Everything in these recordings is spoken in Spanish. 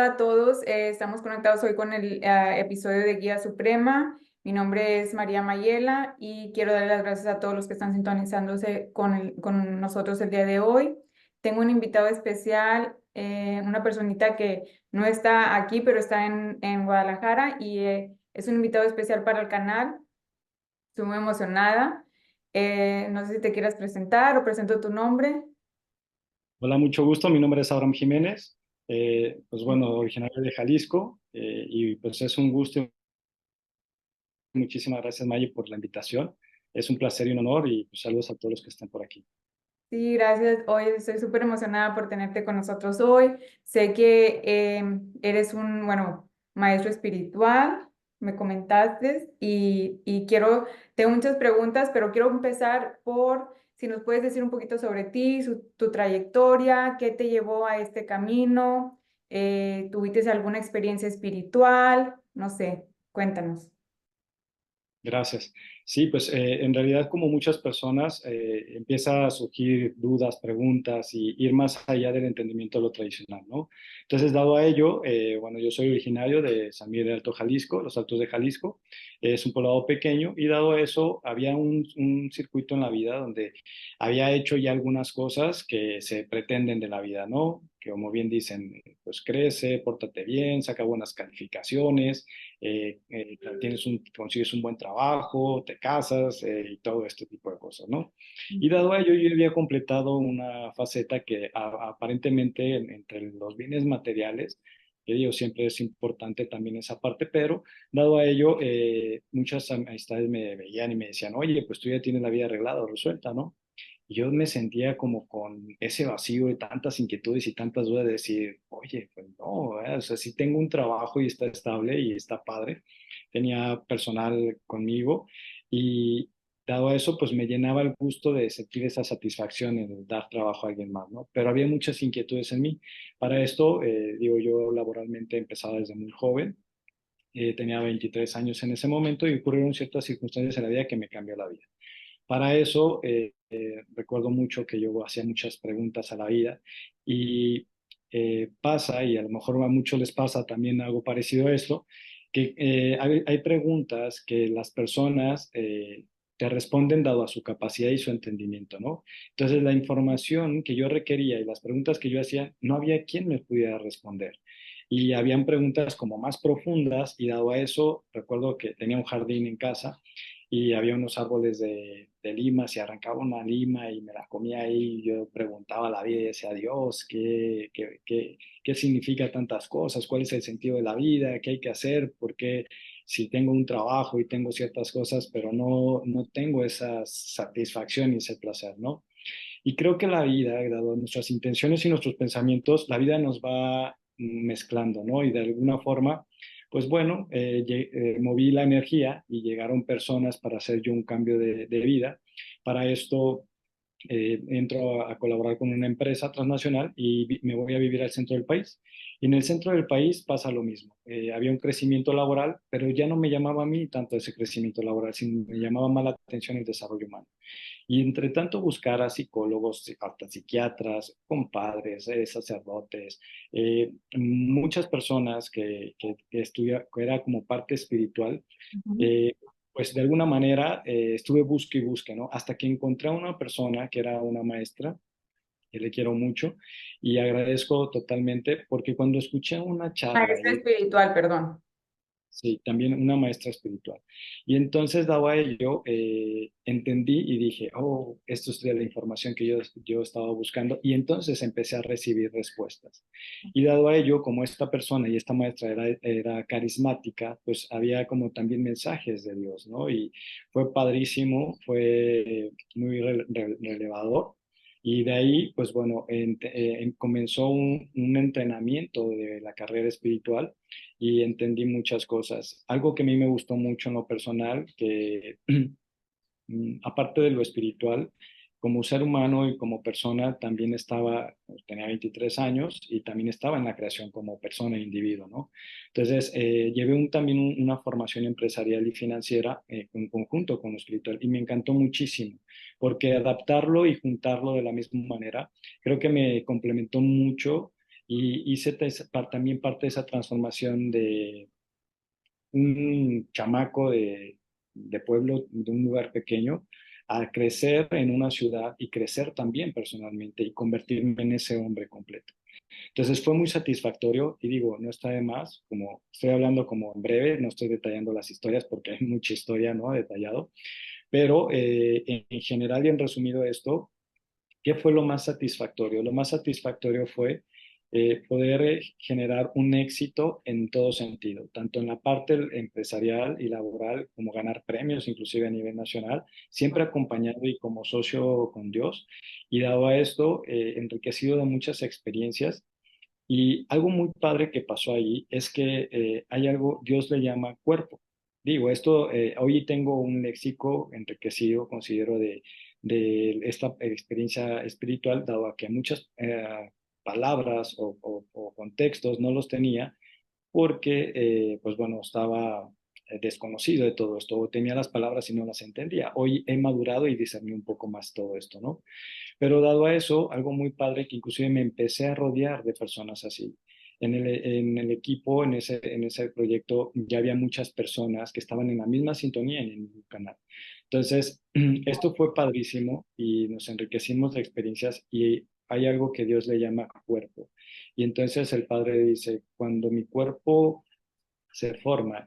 hola a todos. Estamos conectados hoy con el episodio de Guía Suprema. Mi nombre es María Mayela y quiero darle las gracias a todos los que están sintonizándose con nosotros el día de hoy. Tengo un invitado especial, una personita que no está aquí, pero está en Guadalajara y es un invitado especial para el canal. Estoy muy emocionada. No sé si te quieras presentar o presento tu nombre. Hola, mucho gusto. Mi nombre es Abraham Jiménez. Pues bueno, originario de Jalisco. Y pues es un gusto. Muchísimas gracias, Maye, por la invitación. Es un placer y un honor y pues, saludos a todos los que están por aquí. Sí, gracias. Hoy estoy súper emocionada por tenerte con nosotros hoy. Sé que eres un, bueno, maestro espiritual, me comentaste, y tengo muchas preguntas, pero quiero empezar por si nos puedes decir un poquito sobre ti, tu trayectoria, qué te llevó a este camino, ¿tuviste alguna experiencia espiritual? No sé, cuéntanos. Gracias. Sí, pues en realidad como muchas personas empieza a surgir dudas, preguntas y ir más allá del entendimiento de lo tradicional, ¿no? Entonces, dado a ello, bueno, yo soy originario de San Miguel de Alto Jalisco, los Altos de Jalisco, es un poblado pequeño y dado a eso había un circuito en la vida donde había hecho ya algunas cosas que se pretenden de la vida, ¿no? Que como bien dicen, pues crece, pórtate bien, saca buenas calificaciones, consigues un buen trabajo, te casas y todo este tipo de cosas, ¿no? Y dado a ello, yo había completado una faceta que aparentemente entre los bienes materiales, que digo, siempre es importante también esa parte, pero dado a ello, muchas amistades me veían y me decían, oye, pues tú ya tienes la vida arreglada o resuelta, ¿no? Y yo me sentía como con ese vacío de tantas inquietudes y tantas dudas de decir, oye, pues no, o sea, sí tengo un trabajo y está estable y está padre, tenía personal conmigo y dado a eso, pues me llenaba el gusto de sentir esa satisfacción en dar trabajo a alguien más, ¿no? Pero había muchas inquietudes en mí. Para esto, digo, yo laboralmente empezaba desde muy joven, tenía 23 años en ese momento y ocurrieron ciertas circunstancias en la vida que me cambió la vida. Para eso, recuerdo mucho que yo hacía muchas preguntas a la vida y pasa, y a lo mejor a muchos les pasa también algo parecido a esto, que hay preguntas que las personas te responden dado a su capacidad y su entendimiento, ¿no? Entonces, la información que yo requería y las preguntas que yo hacía, no había quien me pudiera responder. Y habían preguntas como más profundas y dado a eso, recuerdo que tenía un jardín en casa y había unos árboles de limas y arrancaba una lima y me la comía ahí. Y yo preguntaba a la vida y decía, Dios, ¿qué significa tantas cosas? ¿Cuál es el sentido de la vida? ¿Qué hay que hacer? ¿Por qué si tengo un trabajo y tengo ciertas cosas, pero no tengo esa satisfacción y ese placer, ¿no? Y creo que la vida, dado nuestras intenciones y nuestros pensamientos, la vida nos va mezclando, ¿no? Y de alguna forma, pues bueno, moví la energía y llegaron personas para hacer yo un cambio de vida. Para esto entro a colaborar con una empresa transnacional y me voy a vivir al centro del país. Y en el centro del país pasa lo mismo. Había un crecimiento laboral, pero ya no me llamaba a mí tanto ese crecimiento laboral, sino me llamaba más la atención el desarrollo humano. Y entre tanto buscar a psicólogos, hasta psiquiatras, compadres, sacerdotes, muchas personas que era como parte espiritual, Ujú. eh, pues de alguna manera estuve busque y busque, ¿no? Hasta que encontré a una persona que era una maestra, que le quiero mucho y agradezco totalmente porque cuando escuché una charla Maestra ahí. espiritual, perdón. Sí, también una maestra espiritual. Y entonces, dado a ello, entendí y dije, oh, esto es de la información que yo estaba buscando. Y entonces empecé a recibir respuestas. Y dado a ello, como esta persona y esta maestra era carismática, pues había como también mensajes de Dios, ¿no? Y fue padrísimo, fue muy relevador. Y de ahí, pues bueno, comenzó un entrenamiento de la carrera espiritual y entendí muchas cosas. Algo que a mí me gustó mucho en lo personal, que aparte de lo espiritual, como ser humano y como persona, también estaba, pues, tenía 23 años y también estaba en la creación como persona e individuo, ¿no? Entonces, llevé también una formación empresarial y financiera en conjunto con lo espiritual y me encantó muchísimo, porque adaptarlo y juntarlo de la misma manera, creo que me complementó mucho y hice también parte de esa transformación de un chamaco de pueblo, de un lugar pequeño, a crecer en una ciudad y crecer también personalmente y convertirme en ese hombre completo. Entonces fue muy satisfactorio y digo, no está de más, como estoy hablando como en breve, no estoy detallando las historias porque hay mucha historia, ¿no? Detallado, pero en general y en resumido esto, ¿qué fue lo más satisfactorio? Lo más satisfactorio fue poder generar un éxito en todo sentido, tanto en la parte empresarial y laboral como ganar premios, inclusive a nivel nacional, siempre acompañado y como socio con Dios. Y dado a esto, enriquecido de muchas experiencias. Y algo muy padre que pasó ahí es que hay algo, Dios le llama cuerpo. Digo, esto, hoy tengo un léxico enriquecido, considero, de esta experiencia espiritual, dado a que muchas palabras o contextos no los tenía porque, pues bueno, estaba desconocido de todo esto, o tenía las palabras y no las entendía. Hoy he madurado y discerní un poco más todo esto, ¿no? Pero dado a eso, algo muy padre que inclusive me empecé a rodear de personas así. En el equipo, en ese proyecto, ya había muchas personas que estaban en la misma sintonía en el mismo canal. Entonces, esto fue padrísimo y nos enriquecimos de experiencias y hay algo que Dios le llama cuerpo. Y entonces el Padre dice, cuando mi cuerpo se forma,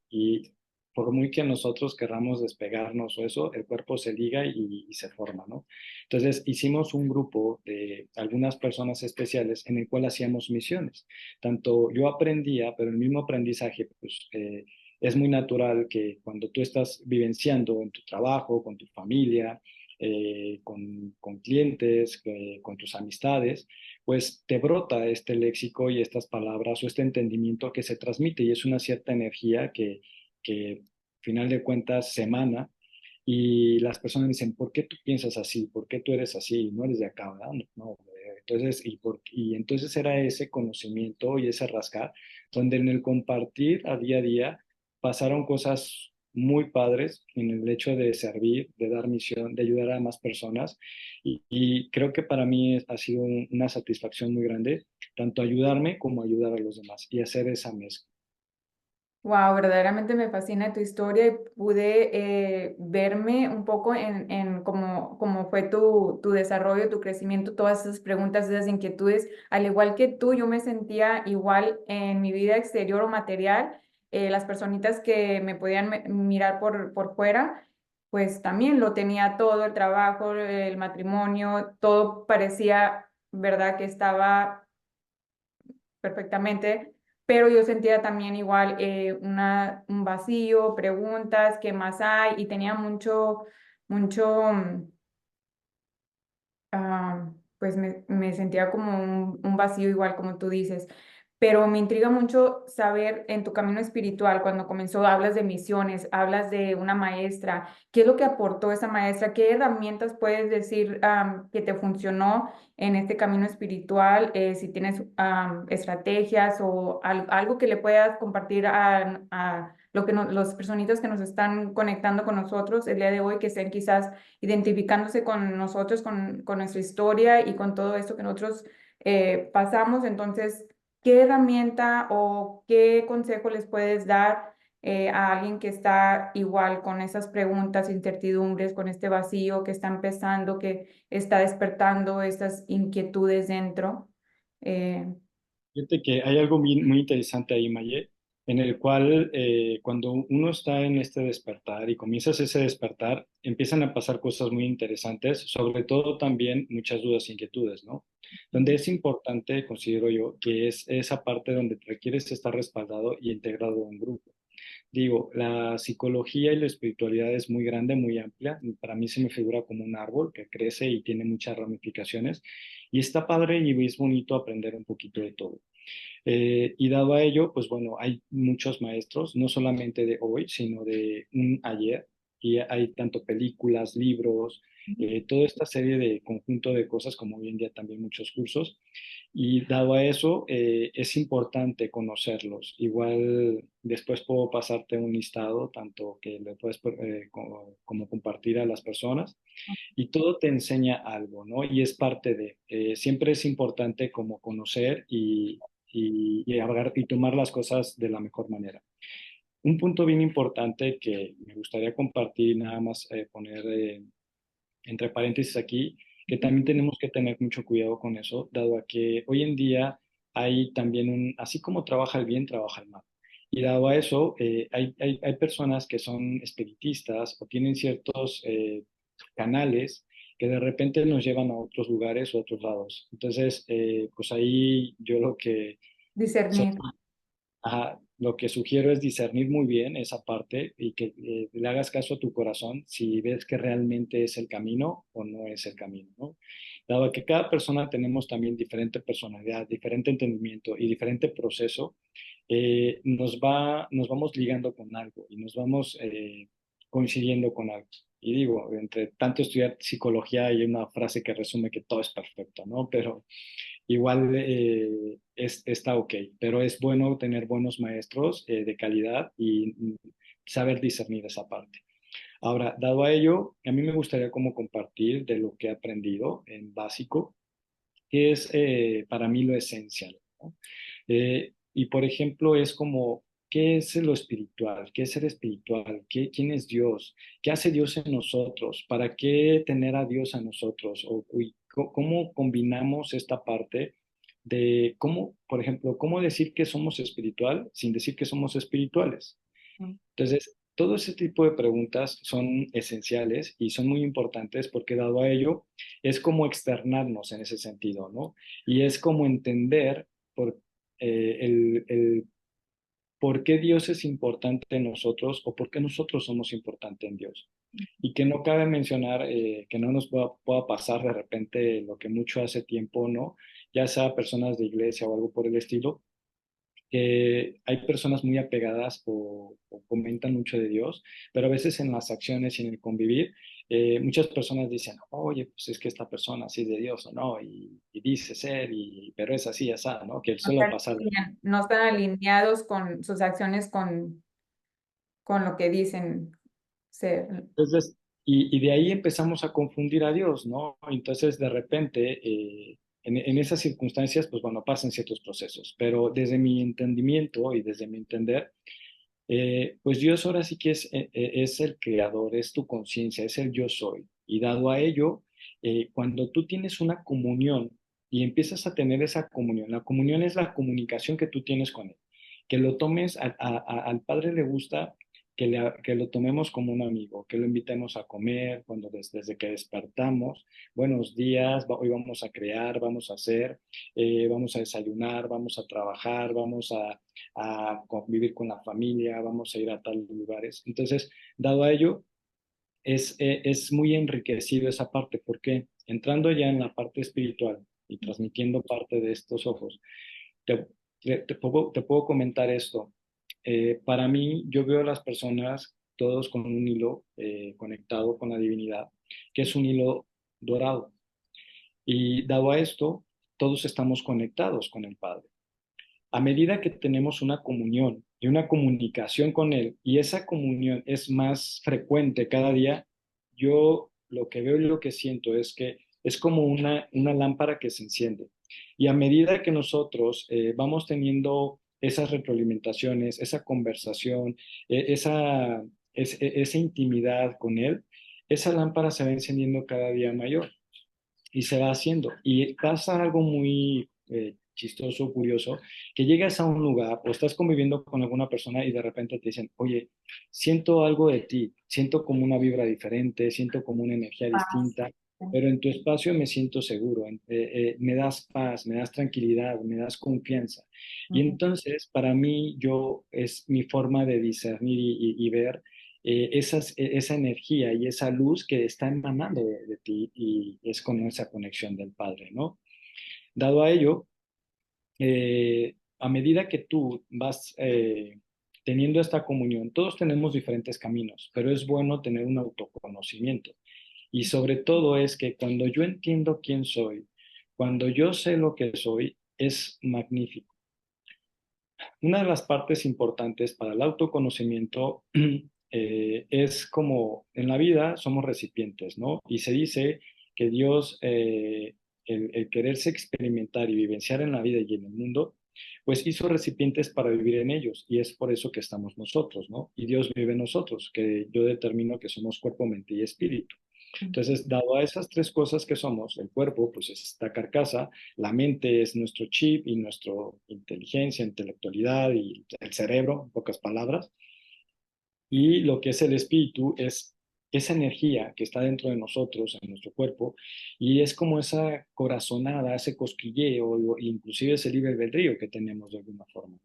y por muy que nosotros querramos despegarnos o eso, el cuerpo se liga y se forma, ¿no? Entonces hicimos un grupo de algunas personas especiales en el cual hacíamos misiones. Tanto yo aprendía, pero el mismo aprendizaje, pues es muy natural que cuando tú estás vivenciando en tu trabajo, con tu familia, con clientes, con tus amistades, pues te brota este léxico y estas palabras o este entendimiento que se transmite y es una cierta energía que final de cuentas se emana y las personas dicen, ¿por qué tú piensas así? ¿Por qué tú eres así? No eres de acá, ¿verdad? No, no. Entonces, y entonces era ese conocimiento y ese rascar, donde en el compartir a día pasaron cosas muy padres en el hecho de servir, de dar misión, de ayudar a más personas y creo que para mí ha sido una satisfacción muy grande, tanto ayudarme como ayudar a los demás y hacer esa mezcla. Wow, verdaderamente me fascina tu historia y pude verme un poco en cómo fue tu desarrollo, tu crecimiento, todas esas preguntas, esas inquietudes. Al igual que tú, yo me sentía igual en mi vida exterior o material. Las personitas que me podían mirar por fuera, pues también lo tenía todo, el trabajo, el matrimonio, todo parecía, ¿verdad? Que estaba perfectamente, pero yo sentía también igual un vacío, preguntas, ¿qué más hay? Y tenía mucho, pues me sentía como un vacío igual como tú dices. Pero me intriga mucho saber en tu camino espiritual, cuando comenzó, hablas de misiones, hablas de una maestra, ¿qué es lo que aportó esa maestra? ¿Qué herramientas puedes decir que te funcionó en este camino espiritual? Si tienes estrategias o algo que le puedas compartir a lo que los personitas que nos están conectando con nosotros el día de hoy, que estén quizás identificándose con nosotros, con nuestra historia y con todo esto que nosotros pasamos. Entonces, ¿qué herramienta o qué consejo les puedes dar a alguien que está igual con esas preguntas, incertidumbres, con este vacío, que está empezando, que está despertando estas inquietudes dentro? Eh, Fíjate que hay algo muy, muy interesante ahí, Maye, en el cual cuando uno está en este despertar y comienzas ese despertar, empiezan a pasar cosas muy interesantes, sobre todo también muchas dudas e inquietudes, ¿no? Donde es importante, considero yo, que es esa parte donde requieres estar respaldado y integrado en un grupo. Digo, la psicología y la espiritualidad es muy grande, muy amplia. Para mí se me figura como un árbol que crece y tiene muchas ramificaciones. Y está padre y es bonito aprender un poquito de todo. Y dado a ello, pues bueno, hay muchos maestros, no solamente de hoy, sino de un ayer. Y hay tanto películas, libros, toda esta serie de conjunto de cosas, como hoy en día también muchos cursos. Y dado a eso, es importante conocerlos. Igual después puedo pasarte un listado, tanto que le puedes como compartir a las personas, y todo te enseña algo, ¿no? Y es parte de, siempre es importante como conocer y tomar las cosas de la mejor manera. Un punto bien importante que me gustaría compartir, nada más poner entre paréntesis aquí, que también tenemos que tener mucho cuidado con eso, dado a que hoy en día hay también así como trabaja el bien, trabaja el mal. Y dado a eso, hay personas que son espiritistas o tienen ciertos canales que de repente nos llevan a otros lugares o otros lados. Entonces, pues ahí yo lo que Discernir. lo que sugiero es discernir muy bien esa parte y que le hagas caso a tu corazón si ves que realmente es el camino o no es el camino, ¿no? Dado que cada persona tenemos también diferente personalidad, diferente entendimiento y diferente proceso, nos vamos ligando con algo y nos vamos coincidiendo con algo. Y digo, entre tanto estudiar psicología hay una frase que resume que todo es perfecto, ¿no? Pero igual está ok, pero es bueno tener buenos maestros de calidad y saber discernir esa parte. Ahora, dado a ello, a mí me gustaría como compartir de lo que he aprendido en básico, que es para mí lo esencial, ¿no? Y por ejemplo, es como, ¿qué es lo espiritual? ¿Qué es ser espiritual? ¿Quién es Dios? ¿Qué hace Dios en nosotros? ¿Para qué tener a Dios a nosotros? ¿Cómo combinamos esta parte de cómo, por ejemplo, cómo decir que somos espiritual sin decir que somos espirituales? Entonces, todo ese tipo de preguntas son esenciales y son muy importantes porque dado a ello es como externarnos en ese sentido, ¿no? Y es como entender por, el por qué Dios es importante en nosotros o por qué nosotros somos importantes en Dios. Y que no cabe mencionar que no nos pueda pasar de repente lo que mucho hace tiempo, ¿no? Ya sea personas de iglesia o algo por el estilo, que hay personas muy apegadas o comentan mucho de Dios, pero a veces en las acciones y en el convivir, muchas personas dicen, oye, pues es que esta persona sí es de Dios o no, y dice ser, pero es así, así, ¿no? Que No suele están, pasar. no están alineados con sus acciones con lo que dicen ser. Entonces, y de ahí empezamos a confundir a Dios, ¿no? Entonces, de repente, en esas circunstancias, pues bueno, pasan ciertos procesos, pero desde mi entendimiento y desde mi entender, pues Dios ahora sí que es el creador, es tu conciencia, es el yo soy. Y dado a ello, cuando tú tienes una comunión y empiezas a tener esa comunión, la comunión es la comunicación que tú tienes con Él. Que lo tomes, al Padre le gusta que lo tomemos como un amigo, que lo invitemos a comer desde que despertamos. Buenos días, hoy vamos a crear, vamos a hacer, vamos a desayunar, vamos a trabajar, vamos a convivir con la familia, vamos a ir a tales lugares. Entonces, dado a ello, es muy enriquecido esa parte, porque entrando ya en la parte espiritual y transmitiendo parte de estos ojos, te, te puedo comentar esto. Para mí, yo veo a las personas todos con un hilo conectado con la divinidad, que es un hilo dorado. Y dado a esto, todos estamos conectados con el Padre. A medida que tenemos una comunión y una comunicación con Él, y esa comunión es más frecuente cada día, yo lo que veo y lo que siento es que es como una lámpara que se enciende. Y a medida que nosotros vamos teniendo esas retroalimentaciones, esa conversación, esa intimidad con Él, esa lámpara se va encendiendo cada día mayor y se va haciendo. Y pasa algo muy chistoso, curioso, que llegas a un lugar o estás conviviendo con alguna persona y de repente te dicen, oye, siento algo de ti, siento como una vibra diferente, siento como una energía distinta, pero en tu espacio me siento seguro, me das paz, me das tranquilidad, me das confianza. Y entonces, para mí, es mi forma de discernir y ver esa energía y esa luz que está emanando de ti y es con esa conexión del Padre, ¿no? Dado a ello, a medida que tú vas teniendo esta comunión, todos tenemos diferentes caminos, pero es bueno tener un autoconocimiento. Y sobre todo es que cuando yo entiendo quién soy, cuando yo sé lo que soy, es magnífico. Una de las partes importantes para el autoconocimiento es como en la vida somos recipientes, ¿no? Y se dice que Dios, el quererse experimentar y vivenciar en la vida y en el mundo, pues hizo recipientes para vivir en ellos y es por eso que estamos nosotros, ¿no? Y Dios vive en nosotros, que yo determino que somos cuerpo, mente y espíritu. Entonces, dado a esas tres cosas que somos, el cuerpo, pues es esta carcasa, la mente es nuestro chip y nuestra inteligencia, intelectualidad y el cerebro, en pocas palabras, y lo que es el espíritu es esa energía que está dentro de nosotros, en nuestro cuerpo, y es como esa corazonada, ese cosquilleo, o inclusive ese libre albedrío que tenemos de alguna forma.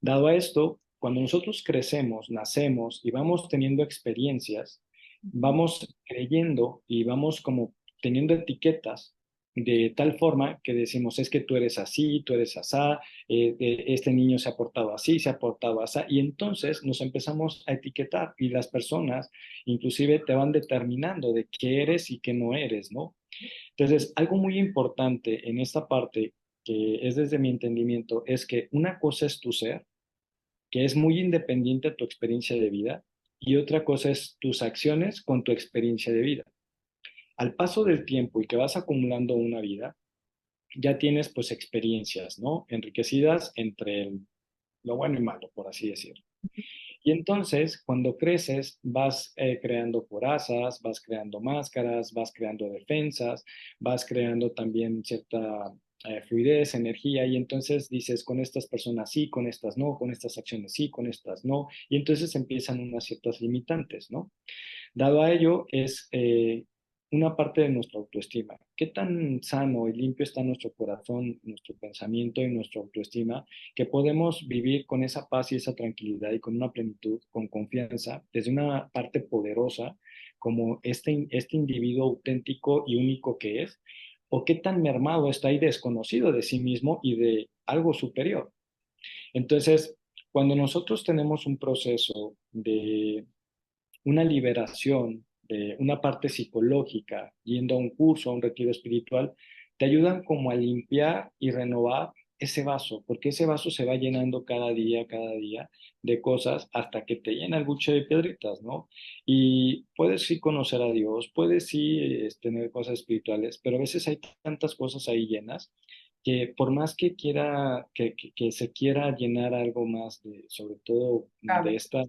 Dado a esto, cuando nosotros crecemos, nacemos y vamos teniendo experiencias, vamos creyendo y vamos como teniendo etiquetas de tal forma que decimos, es que tú eres así, tú eres asá, este niño se ha portado así, se ha portado asá, y entonces nos empezamos a etiquetar y las personas inclusive te van determinando de qué eres y qué no eres, ¿no? Entonces, algo muy importante en esta parte, que es desde mi entendimiento, es que una cosa es tu ser, que es muy independiente a tu experiencia de vida, y otra cosa es tus acciones con tu experiencia de vida. Al paso del tiempo y que vas acumulando una vida, ya tienes pues experiencias, ¿no? Enriquecidas entre lo bueno y malo, por así decirlo. Y entonces, cuando creces, vas creando corazas, vas creando máscaras, vas creando defensas, vas creando también cierta fluidez, energía, y entonces dices, con estas personas sí, con estas no, con estas acciones sí, con estas no, y entonces empiezan unas ciertas limitantes, ¿no? Dado a ello, es una parte de nuestra autoestima. ¿Qué tan sano y limpio está nuestro corazón, nuestro pensamiento y nuestra autoestima que podemos vivir con esa paz y esa tranquilidad y con una plenitud, con confianza, desde una parte poderosa como este individuo auténtico y único que es? ¿O qué tan mermado está y desconocido de sí mismo y de algo superior? Entonces, cuando nosotros tenemos un proceso de una liberación de una parte psicológica, yendo a un curso, a un retiro espiritual, te ayudan como a limpiar y renovar ese vaso, porque ese vaso se va llenando cada día de cosas hasta que te llena el buche de piedritas, ¿no? Y puedes sí conocer a Dios, puedes sí tener cosas espirituales, pero a veces hay tantas cosas ahí llenas que por más que quiera, que se quiera llenar algo más de, sobre todo de Cabe. esta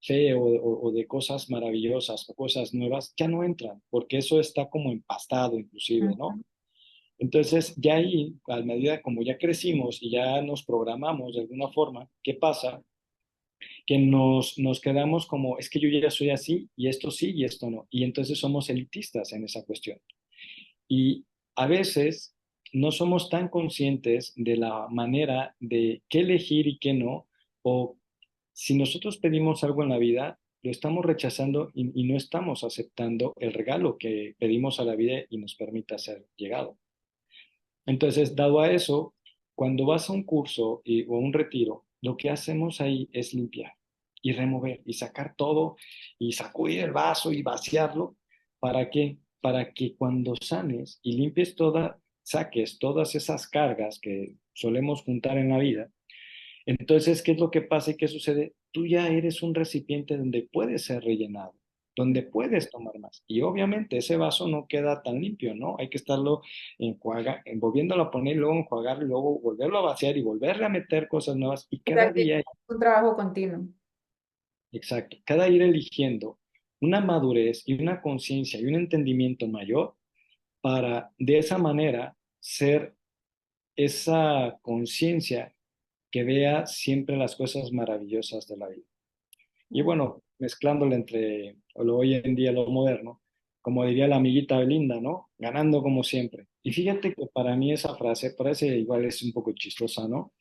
fe o de cosas maravillosas o cosas nuevas, ya no entran, porque eso está como empastado inclusive, ¿no? Ujú. Entonces, ya ahí, a medida como ya crecimos y ya nos programamos de alguna forma, ¿qué pasa? Que nos quedamos como, es que yo ya soy así y esto sí y esto no. Y entonces somos elitistas en esa cuestión. Y a veces no somos tan conscientes de la manera de qué elegir y qué no, o si nosotros pedimos algo en la vida, lo estamos rechazando y no estamos aceptando el regalo que pedimos a la vida y nos permite ser llegado. Entonces, dado a eso, cuando vas a un curso o a un retiro, lo que hacemos ahí es limpiar y remover y sacar todo y sacudir el vaso y vaciarlo. ¿Para qué? Para que cuando sanes y limpies saques todas esas cargas que solemos juntar en la vida. Entonces, ¿qué es lo que pasa y qué sucede? Tú ya eres un recipiente donde puedes ser rellenado, donde puedes tomar más. Y obviamente ese vaso no queda tan limpio, ¿no? Hay que estarlo volviéndolo a poner, luego enjuagar, luego volverlo a vaciar y volverle a meter cosas nuevas. Y O sea, cada que día, es un trabajo continuo. exacto, cada ir eligiendo una madurez y una conciencia y un entendimiento mayor para de esa manera ser esa conciencia que vea siempre las cosas maravillosas de la vida. Y bueno, mezclándole entre lo hoy en día lo moderno, como diría la amiguita Belinda, ¿no? Ganando como siempre. Y fíjate que para mí esa frase parece igual es un poco chistosa, ¿no?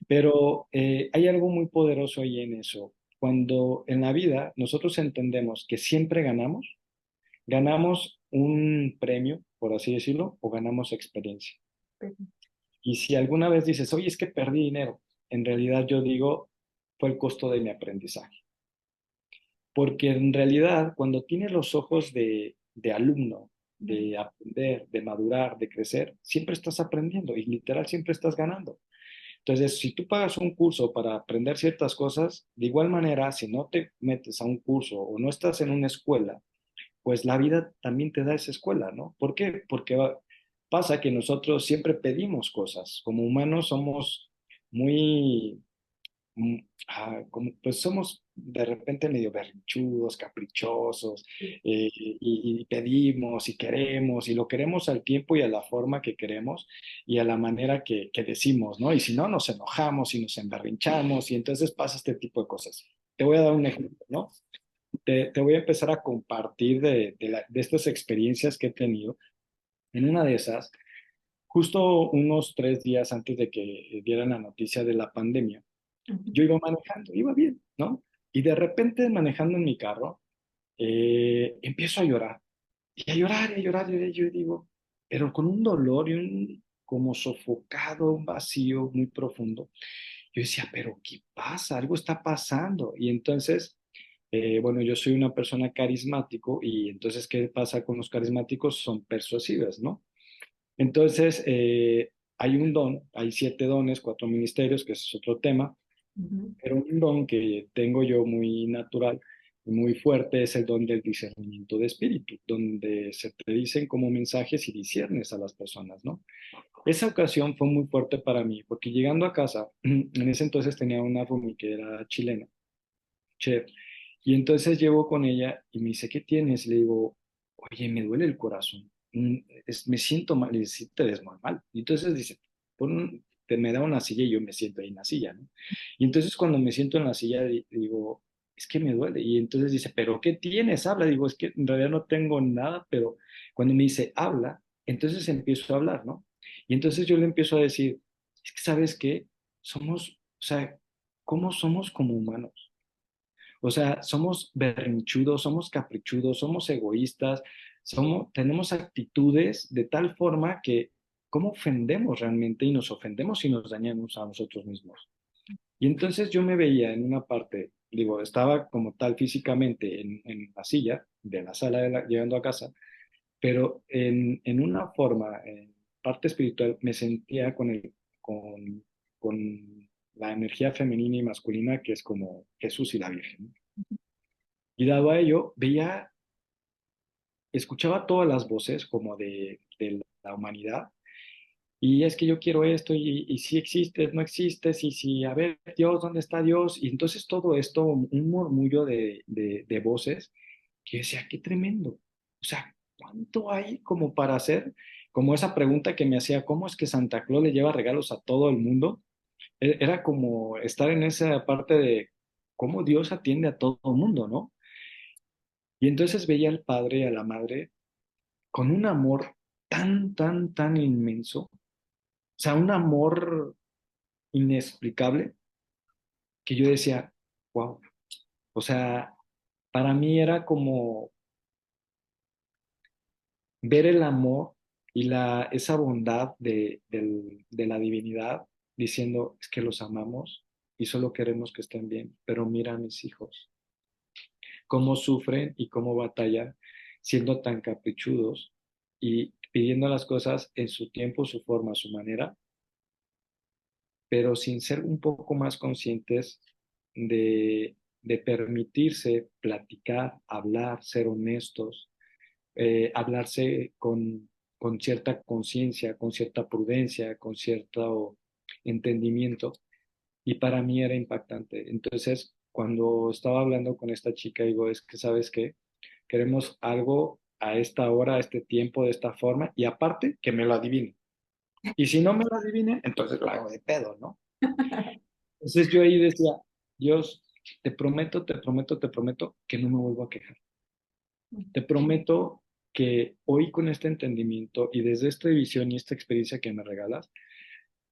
Pero hay algo muy poderoso ahí en eso. Cuando en la vida nosotros entendemos que siempre ganamos, ganamos un premio, por así decirlo, o ganamos experiencia. Y si alguna vez dices, oye, es que perdí dinero, en realidad yo digo, fue el costo de mi aprendizaje. Porque en realidad, cuando tienes los ojos de alumno de aprender, de madurar, de crecer, siempre estás aprendiendo y literal siempre estás ganando. Entonces, si tú pagas un curso para aprender ciertas cosas, de igual manera, si no te metes a un curso o no estás en una escuela, pues la vida también te da esa escuela, ¿no? ¿Por qué? Porque pasa que nosotros siempre pedimos cosas. Como humanos somos muy, como, pues somos de repente medio berrinchudos, caprichosos, y pedimos y queremos, y lo queremos al tiempo y a la forma que queremos y a la manera que decimos, ¿no? Y si no, nos enojamos y nos emberrinchamos y entonces pasa este tipo de cosas. Te voy a dar un ejemplo, ¿no? Te voy a empezar a compartir de estas experiencias que he tenido. En una de esas, justo unos 3 días antes de que dieran la noticia de la pandemia, yo iba manejando, iba bien, ¿no? Y de repente manejando en mi carro, empiezo a llorar. Y a llorar, y a llorar, y yo digo, pero con un dolor y un como sofocado, un vacío muy profundo. Yo decía, pero ¿qué pasa? Algo está pasando. Y entonces, bueno, yo soy una persona carismático y entonces, ¿qué pasa con los carismáticos? Son persuasivas, ¿no? Entonces, hay un don, hay 7 dones, 4 ministerios, que ese es otro tema, pero un don que tengo yo muy natural y muy fuerte es el don del discernimiento de espíritu, donde se te dicen como mensajes y disiernes a las personas, ¿no? Esa ocasión fue muy fuerte para mí, porque llegando a casa, en ese entonces tenía una roomie que era chilena, chef, y entonces llego con ella y me dice, ¿qué tienes? Le digo, oye, me duele el corazón, me siento mal, y dice, sí, te ves muy mal. Y entonces dice, me da una silla y yo me siento ahí en la silla, ¿no? Y entonces cuando me siento en la silla, digo, es que me duele. Y entonces dice, ¿pero qué tienes? Habla. Digo, es que en realidad no tengo nada, pero cuando me dice, habla, entonces empiezo a hablar, ¿no? Y entonces yo le empiezo a decir, es que sabes qué, somos, o sea, ¿cómo somos como humanos? O sea, somos berrinchudos, somos caprichudos, somos egoístas, tenemos actitudes de tal forma que cómo ofendemos realmente y nos ofendemos y nos dañamos a nosotros mismos. Y entonces yo me veía en una parte, digo, estaba como tal físicamente en la silla de la sala llegando a casa, pero en una forma, en parte espiritual, me sentía con, con la energía femenina y masculina que es como Jesús y la Virgen. Y dado a ello, escuchaba todas las voces como de la humanidad. Y es que yo quiero esto, y si existes, no existes, y si, a ver, Dios, ¿dónde está Dios? Y entonces todo esto, un murmullo de voces, que yo decía, qué tremendo. O sea, ¿cuánto hay como para hacer? Como esa pregunta que me hacía, ¿cómo es que Santa Claus le lleva regalos a todo el mundo? Era como estar en esa parte de cómo Dios atiende a todo el mundo, ¿no? Y entonces veía al padre y a la madre con un amor tan, tan, tan inmenso, o sea, un amor inexplicable, que yo decía, wow, o sea, para mí era como ver el amor y esa bondad de la divinidad diciendo, es que los amamos y solo queremos que estén bien, pero mira a mis hijos, cómo sufren y cómo batallan siendo tan caprichudos y pidiendo las cosas en su tiempo, su forma, su manera, pero sin ser un poco más conscientes de permitirse platicar, hablar, ser honestos, hablarse con cierta conciencia, con cierta prudencia, con cierto entendimiento. Y para mí era impactante. Entonces, cuando estaba hablando con esta chica, digo, es que, ¿sabes qué? Queremos algo a esta hora, a este tiempo, de esta forma, y aparte, que me lo adivine. Y si no me lo adivine, entonces lo hago de pedo, ¿no? Entonces yo ahí decía, Dios, te prometo, te prometo, te prometo que no me vuelvo a quejar. Te prometo que hoy con este entendimiento y desde esta visión y esta experiencia que me regalas,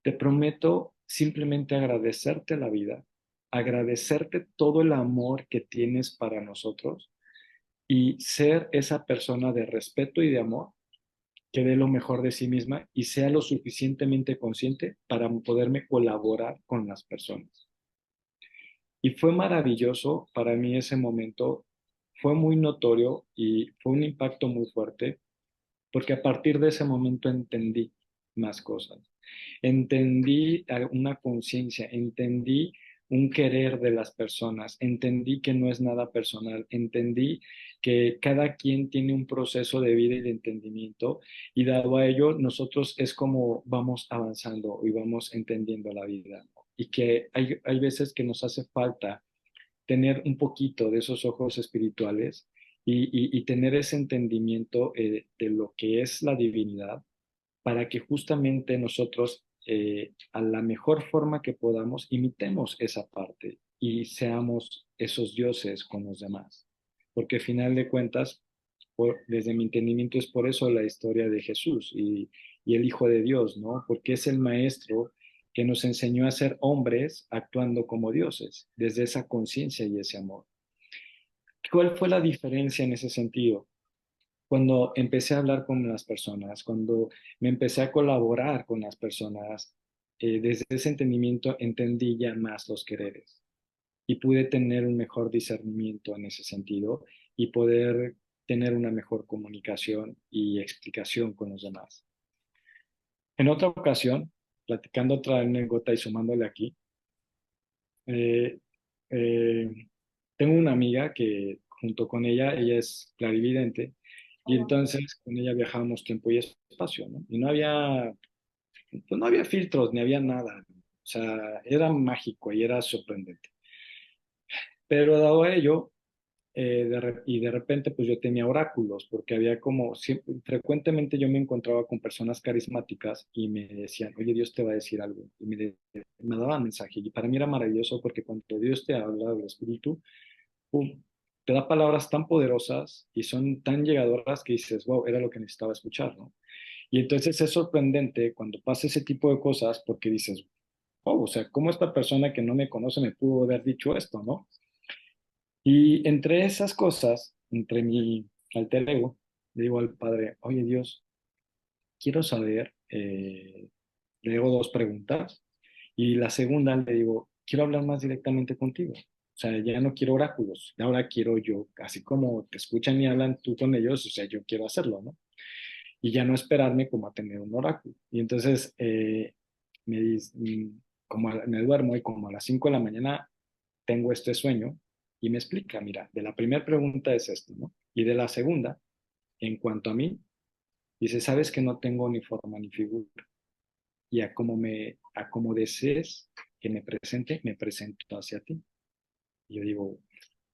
te prometo simplemente agradecerte la vida, agradecerte todo el amor que tienes para nosotros y ser esa persona de respeto y de amor que dé lo mejor de sí misma y sea lo suficientemente consciente para poderme colaborar con las personas. Y fue maravilloso para mí ese momento, fue muy notorio y fue un impacto muy fuerte porque a partir de ese momento entendí más cosas. Entendí una conciencia, entendí un querer de las personas, entendí que no es nada personal, entendí que cada quien tiene un proceso de vida y de entendimiento y dado a ello nosotros es como vamos avanzando y vamos entendiendo la vida, ¿no? Y que hay veces que nos hace falta tener un poquito de esos ojos espirituales y tener ese entendimiento de lo que es la divinidad para que justamente nosotros, a la mejor forma que podamos, imitemos esa parte y seamos esos dioses con los demás. Porque al final de cuentas, desde mi entendimiento es por eso la historia de Jesús y el Hijo de Dios, ¿no? Porque es el maestro que nos enseñó a ser hombres actuando como dioses, desde esa conciencia y ese amor. ¿Cuál fue la diferencia en ese sentido? Cuando empecé a hablar con las personas, cuando me empecé a colaborar con las personas, desde ese entendimiento entendí ya más los quereres y pude tener un mejor discernimiento en ese sentido y poder tener una mejor comunicación y explicación con los demás. En otra ocasión, platicando otra anécdota y sumándole aquí, eh, eh, tengo una amiga que junto con ella es clarividente, y entonces con ella viajábamos tiempo y espacio, ¿no? Y pues no había filtros, ni había nada. O sea, era mágico y era sorprendente. Pero dado a ello, y de repente pues yo tenía oráculos, porque había como, frecuentemente yo me encontraba con personas carismáticas y me decían, oye, Dios te va a decir algo. Y me daban mensaje. Y para mí era maravilloso porque cuando Dios te habla del Espíritu, pum, te da palabras tan poderosas y son tan llegadoras que dices, wow, era lo que necesitaba escuchar, ¿no? Y entonces es sorprendente cuando pasa ese tipo de cosas porque dices, oh, o sea, ¿cómo esta persona que no me conoce me pudo haber dicho esto, no? Y entre esas cosas, entre mi alter ego, le digo al Padre, oye Dios, quiero saber, le hago dos preguntas y la segunda le digo, quiero hablar más directamente contigo. O sea, ya no quiero oráculos, ahora quiero yo, así como te escuchan y hablan tú con ellos, o sea, yo quiero hacerlo, ¿no? Y ya no esperarme como a tener un oráculo. Y entonces me dice, me duermo y como a las 5 de la mañana tengo este sueño y me explica, mira, de la primera pregunta es esto, ¿no? Y de la segunda, en cuanto a mí, dice, sabes que no tengo ni forma ni figura y a como desees que me presento hacia ti. Y yo digo,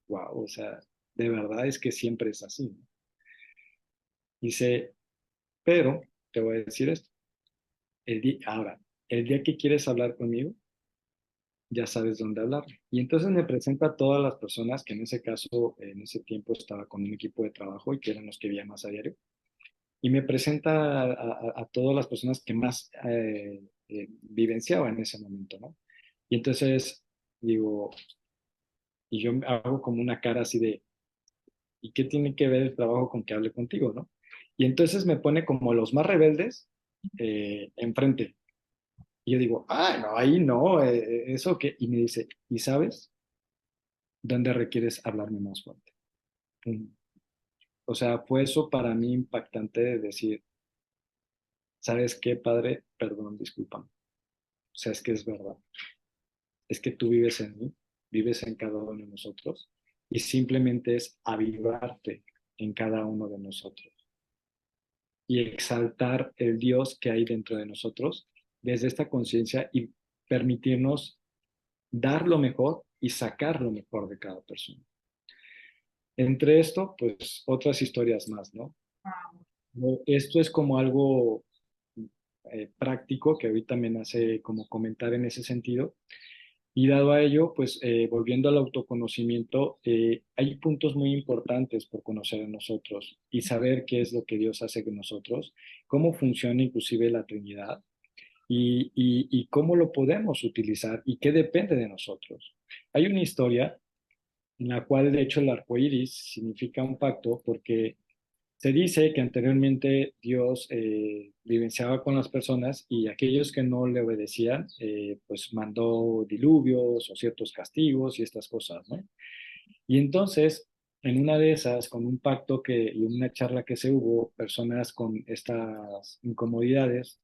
wow, o sea, de verdad es que siempre es así, ¿no? Dice, pero te voy a decir esto, ahora, el día que quieres hablar conmigo, ya sabes dónde hablar. Y entonces me presenta a todas las personas que en ese caso, en ese tiempo estaba con un equipo de trabajo y que eran los que veía más a diario. Y me presenta a todas las personas que más vivenciaba en ese momento, ¿no? Y entonces digo, y yo hago como una cara así de, ¿y qué tiene que ver el trabajo con que hable contigo, no? Y entonces me pone como los más rebeldes enfrente. Y yo digo, ah, no, ahí no, eso que, y me dice, ¿y sabes dónde requieres hablarme más fuerte? Pum. O sea, fue eso para mí impactante de decir, ¿sabes qué, padre? Perdón, discúlpame. O sea, es que es verdad. Es que tú vives en mí, vives en cada uno de nosotros y simplemente es avivarte en cada uno de nosotros y exaltar el Dios que hay dentro de nosotros desde esta conciencia y permitirnos dar lo mejor y sacar lo mejor de cada persona. Entre esto, pues otras historias más, ¿no? Esto es como algo práctico que ahorita me nace como comentar en ese sentido. Y dado a ello, pues volviendo al autoconocimiento, hay puntos muy importantes por conocer en nosotros y saber qué es lo que Dios hace con nosotros, cómo funciona inclusive la Trinidad y cómo lo podemos utilizar y qué depende de nosotros. Hay una historia en la cual, de hecho, el arco iris significa un pacto porque se dice que anteriormente Dios vivenciaba con las personas y aquellos que no le obedecían, pues mandó diluvios o ciertos castigos y estas cosas, ¿no? Y entonces en una de esas, con un pacto y una charla que se hubo, personas con estas incomodidades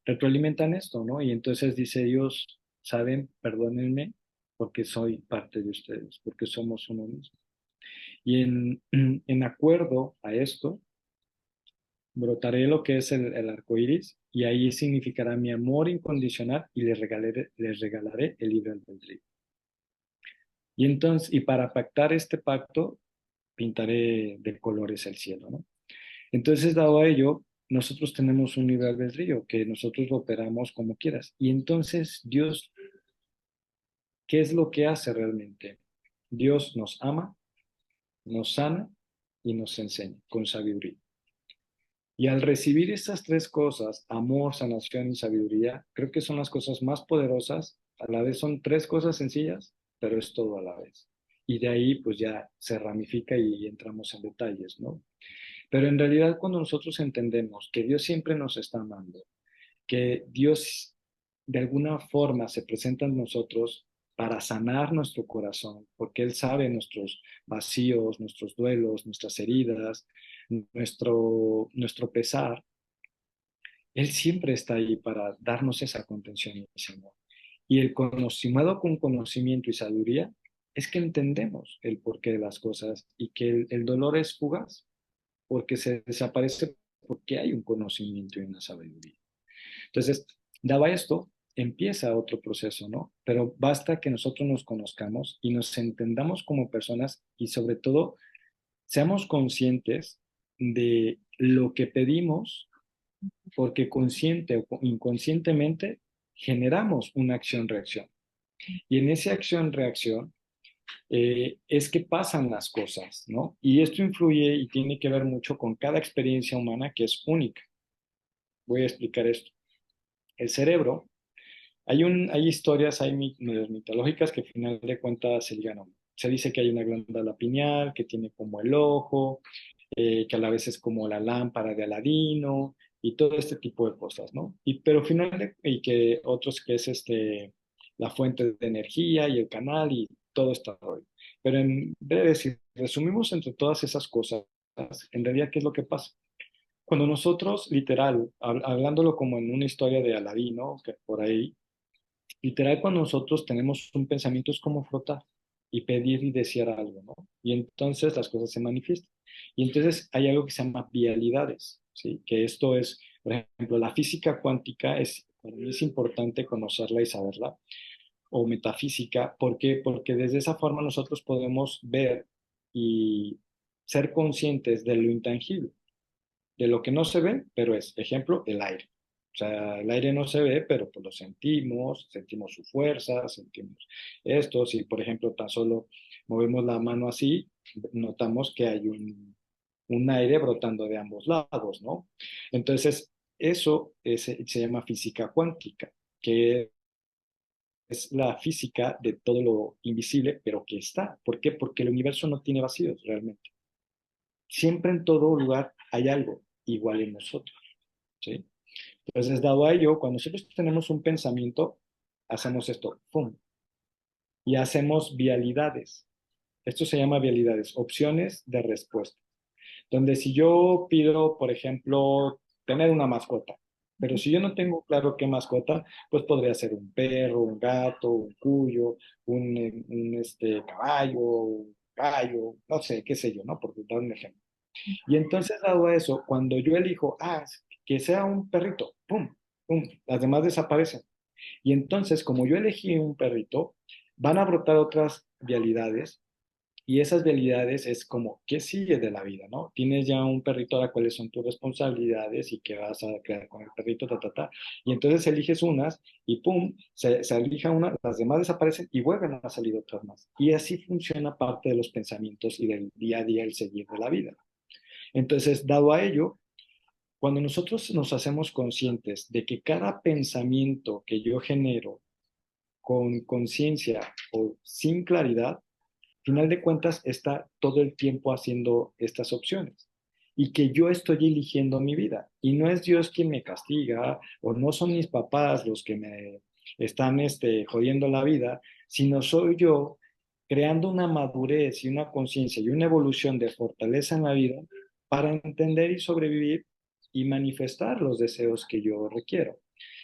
retroalimentan esto, ¿no? Y entonces dice Dios, saben, perdónenme porque soy parte de ustedes, porque somos uno mismo. Y en acuerdo a esto, brotaré lo que es el arco iris y ahí significará mi amor incondicional y les regalaré el libre albedrío. Y entonces, y para pactar este pacto, pintaré de colores el cielo, ¿no? Entonces, dado a ello, nosotros tenemos un libre albedrío que nosotros lo operamos como quieras. Y entonces, Dios, ¿qué es lo que hace realmente? Dios nos ama, nos sana y nos enseña con sabiduría. Y al recibir estas tres cosas, amor, sanación y sabiduría, creo que son las cosas más poderosas. A la vez son tres cosas sencillas, pero es todo a la vez. Y de ahí pues ya se ramifica y entramos en detalles, ¿no? Pero en realidad cuando nosotros entendemos que Dios siempre nos está amando, que Dios de alguna forma se presenta en nosotros para sanar nuestro corazón, porque Él sabe nuestros vacíos, nuestros duelos, nuestras heridas, nuestro pesar. Él siempre está ahí para darnos esa contención y ese amor. Y el conocimiento con conocimiento y sabiduría es que entendemos el porqué de las cosas y que el dolor es fugaz, porque se desaparece porque hay un conocimiento y una sabiduría. Entonces, dado esto, empieza otro proceso, ¿no? Pero basta que nosotros nos conozcamos y nos entendamos como personas y sobre todo seamos conscientes de lo que pedimos, porque consciente o inconscientemente generamos una acción-reacción. Y en esa acción-reacción es que pasan las cosas, ¿no? Y esto influye y tiene que ver mucho con cada experiencia humana que es única. Voy a explicar esto. El cerebro, hay historias, medios mitológicas que al final de cuentas se llegan a. Se dice que hay una glándula pineal que tiene como el ojo, que a la vez es como la lámpara de Aladino y todo este tipo de cosas, ¿no? Pero finalmente, y que otros que es la fuente de energía y el canal y todo está hoy. Pero en breve, si resumimos entre todas esas cosas, en realidad, ¿qué es lo que pasa? Cuando nosotros, literal, hablándolo como en una historia de Aladino, que por ahí, literal, cuando nosotros tenemos un pensamiento es como frotar y pedir y desear algo, ¿no? Y entonces las cosas se manifiestan. Y entonces hay algo que se llama vialidades, ¿sí? Que esto es, por ejemplo, la física cuántica para mí es importante conocerla y saberla, o metafísica, ¿por qué? Porque desde esa forma nosotros podemos ver y ser conscientes de lo intangible, de lo que no se ve, pero es, ejemplo, el aire. O sea, el aire no se ve, pero pues lo sentimos su fuerza, sentimos esto. Si, por ejemplo, tan solo movemos la mano así, notamos que hay un aire brotando de ambos lados, ¿no? Entonces, eso se llama física cuántica, que es la física de todo lo invisible, pero que está. ¿Por qué? Porque el universo no tiene vacíos realmente. Siempre en todo lugar hay algo igual en nosotros, ¿sí? Entonces, dado a ello, cuando nosotros tenemos un pensamiento, hacemos esto, ¡pum! Y hacemos vialidades. Esto se llama vialidades, opciones de respuesta. Donde si yo pido, por ejemplo, tener una mascota, pero si yo no tengo claro qué mascota, pues podría ser un perro, un gato, un cuyo, un caballo, un gallo, no sé, qué sé yo, ¿no? Por dar un ejemplo. Y entonces, dado a eso, cuando yo elijo, que sea un perrito, ¡pum! ¡Pum! Las demás desaparecen. Y entonces, como yo elegí un perrito, van a brotar otras vialidades y esas vialidades es como, ¿qué sigue de la vida, no? Tienes ya un perrito, ahora cuáles son tus responsabilidades y qué vas a crear con el perrito, ta, ta, ta. Y entonces eliges unas y pum, se elija una, las demás desaparecen y vuelven a salir otras más. Y así funciona parte de los pensamientos y del día a día el seguir de la vida. Entonces, dado a ello, cuando nosotros nos hacemos conscientes de que cada pensamiento que yo genero con conciencia o sin claridad, final de cuentas está todo el tiempo haciendo estas opciones y que yo estoy eligiendo mi vida y no es Dios quien me castiga o no son mis papás los que me están jodiendo la vida, sino soy yo creando una madurez y una conciencia y una evolución de fortaleza en la vida para entender y sobrevivir y manifestar los deseos que yo requiero.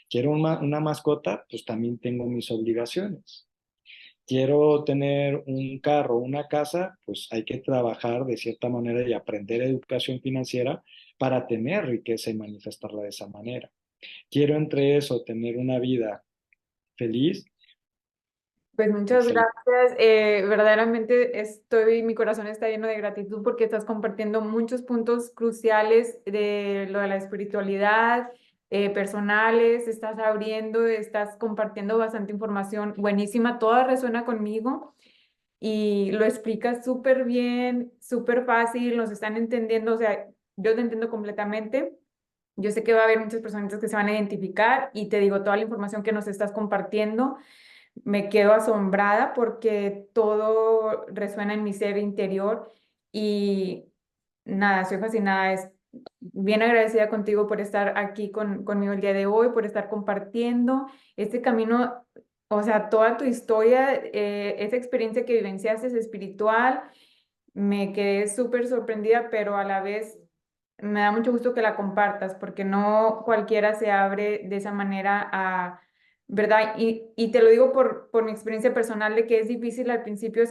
Quiero una mascota, pues también tengo mis obligaciones. Quiero tener un carro, una casa, pues hay que trabajar de cierta manera y aprender educación financiera para tener riqueza y manifestarla de esa manera. Quiero entre eso tener una vida feliz, Pues muchas excelente. gracias. Verdaderamente mi corazón está lleno de gratitud porque estás compartiendo muchos puntos cruciales de lo de la espiritualidad, personales, estás abriendo, estás compartiendo bastante información buenísima, toda resuena conmigo y lo explicas súper bien, súper fácil, nos están entendiendo, o sea, yo te entiendo completamente. Yo sé que va a haber muchas personitas que se van a identificar y te digo, toda la información que nos estás compartiendo me quedo asombrada porque todo resuena en mi ser interior y nada, estoy fascinada. Bien agradecida contigo por estar aquí conmigo el día de hoy, por estar compartiendo este camino, o sea, toda tu historia, esa experiencia que vivenciaste es espiritual. Me quedé súper sorprendida, pero a la vez me da mucho gusto que la compartas porque no cualquiera se abre de esa manera a, ¿verdad? Y te lo digo por mi experiencia personal de que es difícil al principio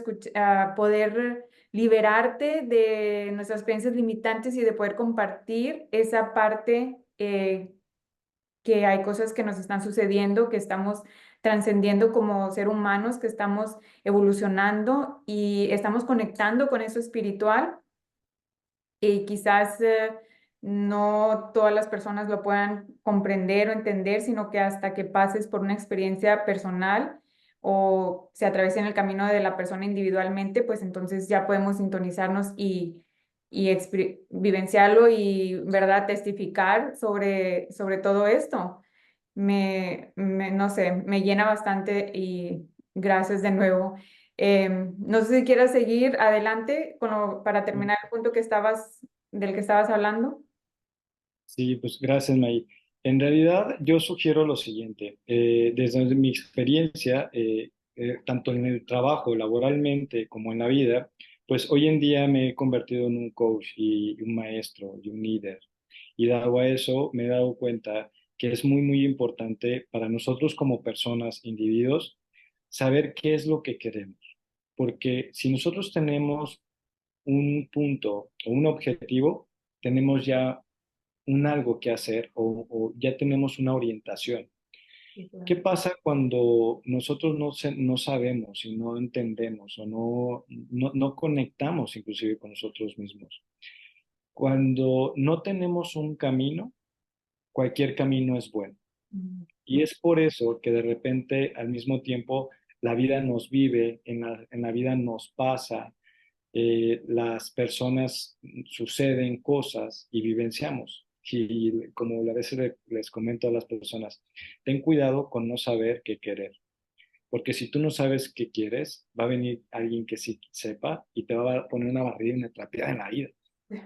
poder liberarte de nuestras creencias limitantes y de poder compartir esa parte que hay cosas que nos están sucediendo, que estamos trascendiendo como ser humanos, que estamos evolucionando y estamos conectando con eso espiritual y quizás no todas las personas lo puedan comprender o entender, sino que hasta que pases por una experiencia personal o se atraviesen el camino de la persona individualmente, pues entonces ya podemos sintonizarnos y vivenciarlo y, ¿verdad?, testificar sobre todo esto. No sé, me llena bastante y gracias de nuevo. No sé si quieras seguir adelante para terminar el punto del que estabas hablando. Sí, pues gracias, May. En realidad, yo sugiero lo siguiente. Desde mi experiencia, tanto en el trabajo, laboralmente, como en la vida, pues hoy en día me he convertido en un coach y un maestro y un líder. Y dado a eso, me he dado cuenta que es muy, muy importante para nosotros como personas, individuos, saber qué es lo que queremos. Porque si nosotros tenemos un punto o un objetivo, tenemos ya un algo que hacer o ya tenemos una orientación. Sí, ¿Qué claro. pasa cuando nosotros no sabemos y no entendemos o no conectamos inclusive con nosotros mismos? Cuando no tenemos un camino, cualquier camino es bueno. Mm, Y es por eso que de repente al mismo tiempo la vida nos vive, en la vida nos pasa, las personas suceden cosas y vivenciamos. Y como a veces les comento a las personas, ten cuidado con no saber qué querer, porque si tú no sabes qué quieres, va a venir alguien que sí sepa y te va a poner una barrera y una trapeada en la vida. sí,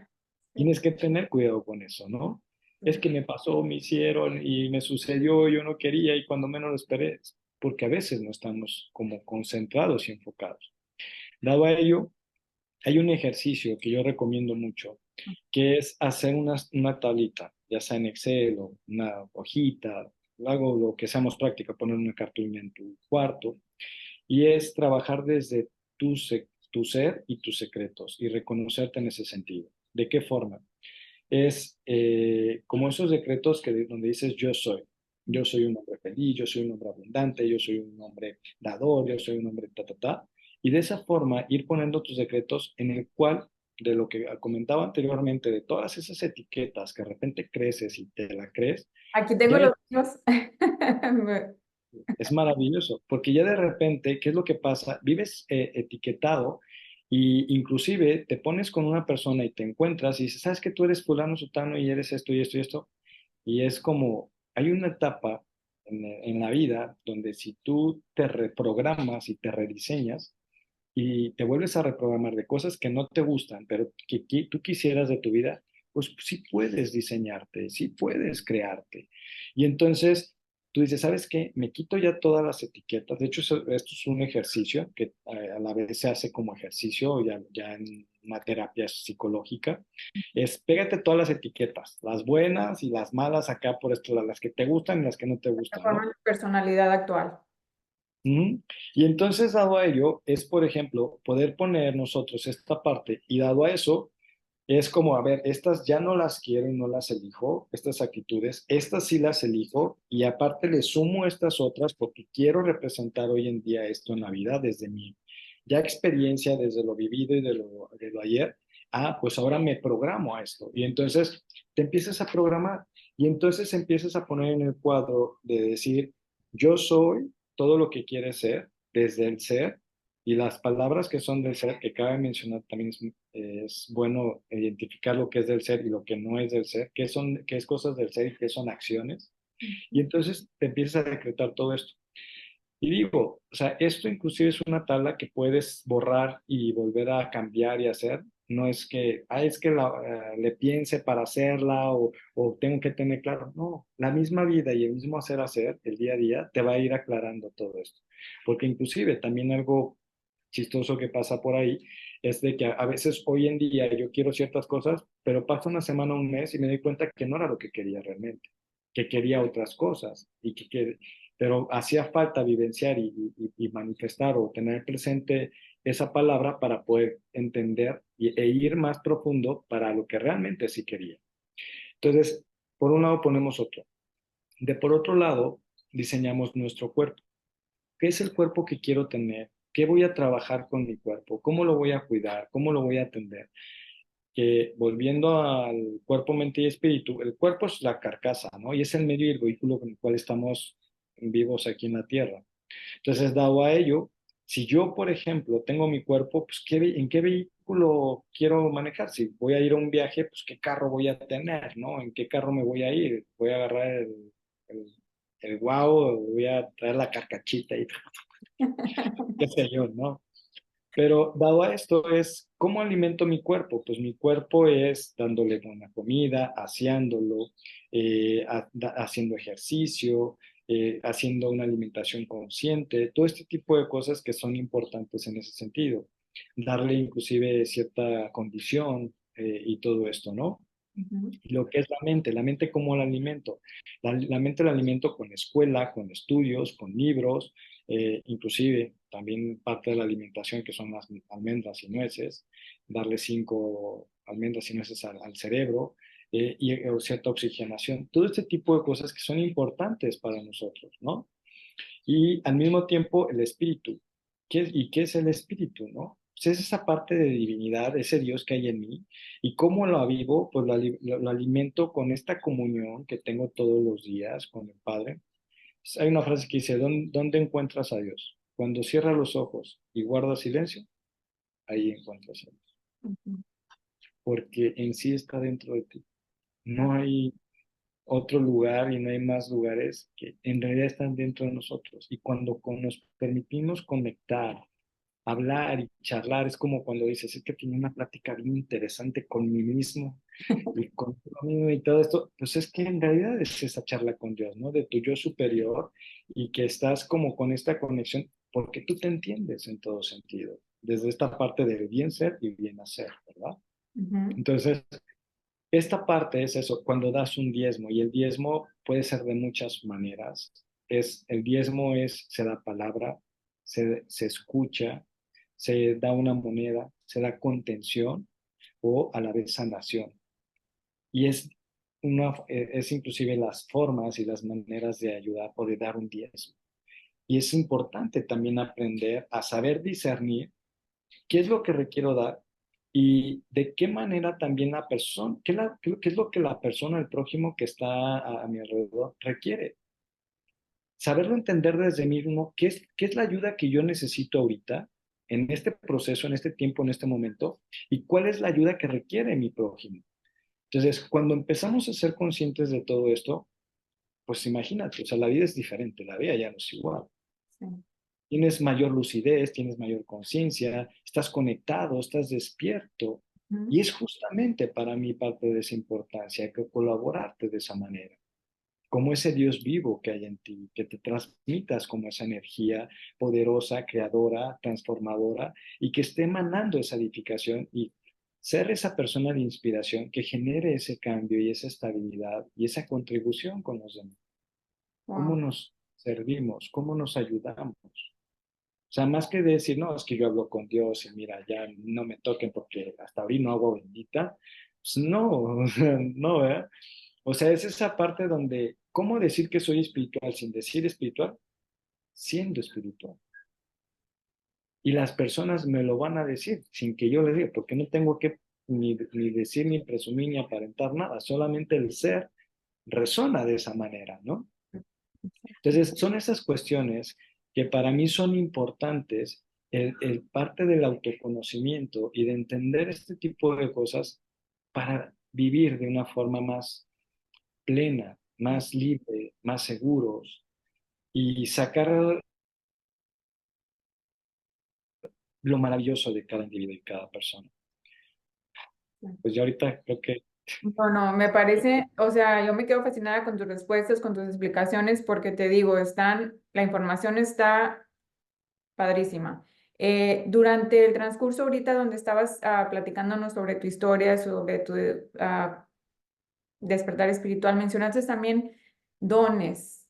Tienes que tener cuidado con eso, ¿no? Es sí. que me pasó, me hicieron y me sucedió, yo no quería y cuando menos lo esperé, porque a veces no estamos como concentrados y enfocados. Dado a ello, hay un ejercicio que yo recomiendo mucho, que es hacer una tablita, ya sea en Excel o una hojita, algo lo que sea más práctica, poner una cartulina en tu cuarto, y es trabajar desde tu ser y tus secretos y reconocerte en ese sentido. ¿De qué forma? Es como esos decretos donde dices yo soy un hombre feliz, yo soy un hombre abundante, yo soy un hombre dador, yo soy un hombre ta, ta, ta. Y de esa forma ir poniendo tus decretos en el cual, de lo que comentaba anteriormente, de todas esas etiquetas que de repente creces y te la crees, Aquí tengo ya los míos. es maravilloso, porque ya de repente, ¿qué es lo que pasa? Vives etiquetado y inclusive te pones con una persona y te encuentras y dices, ¿sabes que tú eres fulano, sutano y eres esto y esto y esto? Y es como, hay una etapa en la vida donde si tú te reprogramas y te rediseñas y te vuelves a reprogramar de cosas que no te gustan, pero que tú quisieras de tu vida, pues sí puedes diseñarte, sí puedes crearte. Y entonces tú dices, ¿sabes qué? Me quito ya todas las etiquetas. De hecho, esto es un ejercicio que a la vez se hace como ejercicio ya en una terapia psicológica. Es pégate todas las etiquetas, las buenas y las malas acá por esto, las que te gustan y las que no te La gustan, forma ¿no? de personalidad actual. Ujú. Y entonces, dado a ello, es, por ejemplo, poder poner nosotros esta parte y dado a eso, es como, a ver, estas ya no las quiero y no las elijo, estas actitudes, estas sí las elijo y aparte le sumo estas otras porque quiero representar hoy en día esto en la vida desde mi ya experiencia, desde lo vivido y de lo ayer. Ah, pues ahora me programo a esto. Y entonces te empiezas a programar y entonces empiezas a poner en el cuadro de decir, yo soy todo lo que quieres ser, desde el ser y las palabras que son del ser, que cabe mencionar también es bueno identificar lo que es del ser y lo que no es del ser, qué es cosas del ser y qué son acciones. Y entonces te empiezas a decretar todo esto. Y digo, o sea, esto inclusive es una tabla que puedes borrar y volver a cambiar y hacer. No es que, es que le piense para hacerla o tengo que tener claro. No, la misma vida y el mismo hacer, el día a día, te va a ir aclarando todo esto. Porque inclusive también algo chistoso que pasa por ahí es de que a veces hoy en día yo quiero ciertas cosas, pero pasa una semana, un mes y me doy cuenta que no era lo que quería realmente, que quería otras cosas pero hacía falta vivenciar y manifestar o tener presente esa palabra para poder entender e ir más profundo para lo que realmente sí quería. Entonces, por un lado ponemos otro. Por otro lado, diseñamos nuestro cuerpo. ¿Qué es el cuerpo que quiero tener? ¿Qué voy a trabajar con mi cuerpo? ¿Cómo lo voy a cuidar? ¿Cómo lo voy a atender? Que volviendo al cuerpo, mente y espíritu, el cuerpo es la carcasa, ¿no? Y es el medio y el vehículo con el cual estamos vivos aquí en la tierra. Entonces, dado a ello, si yo, por ejemplo, tengo mi cuerpo, pues ¿en qué vehículo quiero manejar? Si voy a ir a un viaje, pues ¿qué carro voy a tener, no? ¿En qué carro me voy a ir? ¿Voy a agarrar el, el guau o voy a traer la carcachita y qué sé yo, ¿no? Pero dado a esto es, ¿cómo alimento mi cuerpo? Pues mi cuerpo es dándole buena comida, aseándolo, haciendo ejercicio, haciendo una alimentación consciente, todo este tipo de cosas que son importantes en ese sentido. Darle inclusive cierta condición y todo esto, ¿no? Ujú. Y lo que es la mente como la alimento. La mente la alimento con escuela, con estudios, con libros, inclusive también parte de la alimentación que son las almendras y nueces, darle 5 almendras y nueces al cerebro y cierta oxigenación. Todo este tipo de cosas que son importantes para nosotros, ¿no? Y al mismo tiempo el espíritu. ¿Y qué es el espíritu, no? Pues es esa parte de divinidad, ese Dios que hay en mí. ¿Y cómo lo avivo? Pues lo alimento con esta comunión que tengo todos los días con el Padre. Hay una frase que dice, ¿dónde encuentras a Dios? Cuando cierras los ojos y guardas silencio, ahí encuentras a Dios. Ujú. Porque en sí está dentro de ti. No hay otro lugar y no hay más lugares que en realidad están dentro de nosotros. Y cuando nos permitimos conectar, hablar y charlar, es como cuando dices, es que tenía una plática bien interesante con mí mismo y con mismo y todo esto, pues es que en realidad es esa charla con Dios, ¿no? De tu yo superior y que estás como con esta conexión, porque tú te entiendes en todo sentido, desde esta parte del bien ser y bien hacer, ¿verdad? Ujú. Entonces, esta parte es eso, cuando das un diezmo, y el diezmo puede ser de muchas maneras. El diezmo se da palabra, se escucha, se da una moneda, se da contención o a la vez sanación. Y es inclusive las formas y las maneras de ayudar o de dar un diezmo. Y es importante también aprender a saber discernir qué es lo que requiero dar y de qué manera también la persona, qué es lo que la persona, el prójimo que está a mi alrededor requiere. Saberlo entender desde mí mismo, qué es la ayuda que yo necesito ahorita, en este proceso, en este tiempo, en este momento, y cuál es la ayuda que requiere mi prójimo. Entonces, cuando empezamos a ser conscientes de todo esto, pues imagínate, o sea, la vida es diferente, la vida ya no es igual. Sí. Tienes mayor lucidez, tienes mayor conciencia, estás conectado, estás despierto. Ujú. Y es justamente para mí parte de esa importancia, que colaborarte de esa manera. como ese Dios vivo que hay en ti, que te transmitas como esa energía poderosa, creadora, transformadora y que esté emanando esa edificación y ser esa persona de inspiración que genere ese cambio y esa estabilidad y esa contribución con los demás. ¿Cómo Wow. nos servimos? ¿Cómo nos ayudamos? O sea, más que decir, no, es que yo hablo con Dios y mira, ya no me toquen porque hasta abrí no agua bendita. Pues no, no, ¿verdad? O sea, es esa parte donde, ¿cómo decir que soy espiritual sin decir espiritual? Siendo espiritual. Y las personas me lo van a decir sin que yo les diga, porque no tengo que ni decir, ni presumir, ni aparentar nada. Solamente el ser resona de esa manera, ¿no? Entonces, son esas cuestiones que para mí son importantes, el parte del autoconocimiento y de entender este tipo de cosas para vivir de una forma más plena, más libre, más seguros y sacar lo maravilloso de cada individuo y cada persona. Pues ya ahorita creo que, No, no, me parece, o sea, yo me quedo fascinada con tus respuestas, con tus explicaciones, porque te digo, la información está padrísima. Durante el transcurso ahorita donde estabas platicándonos sobre tu historia, sobre tu ah, despertar espiritual, mencionaste también dones.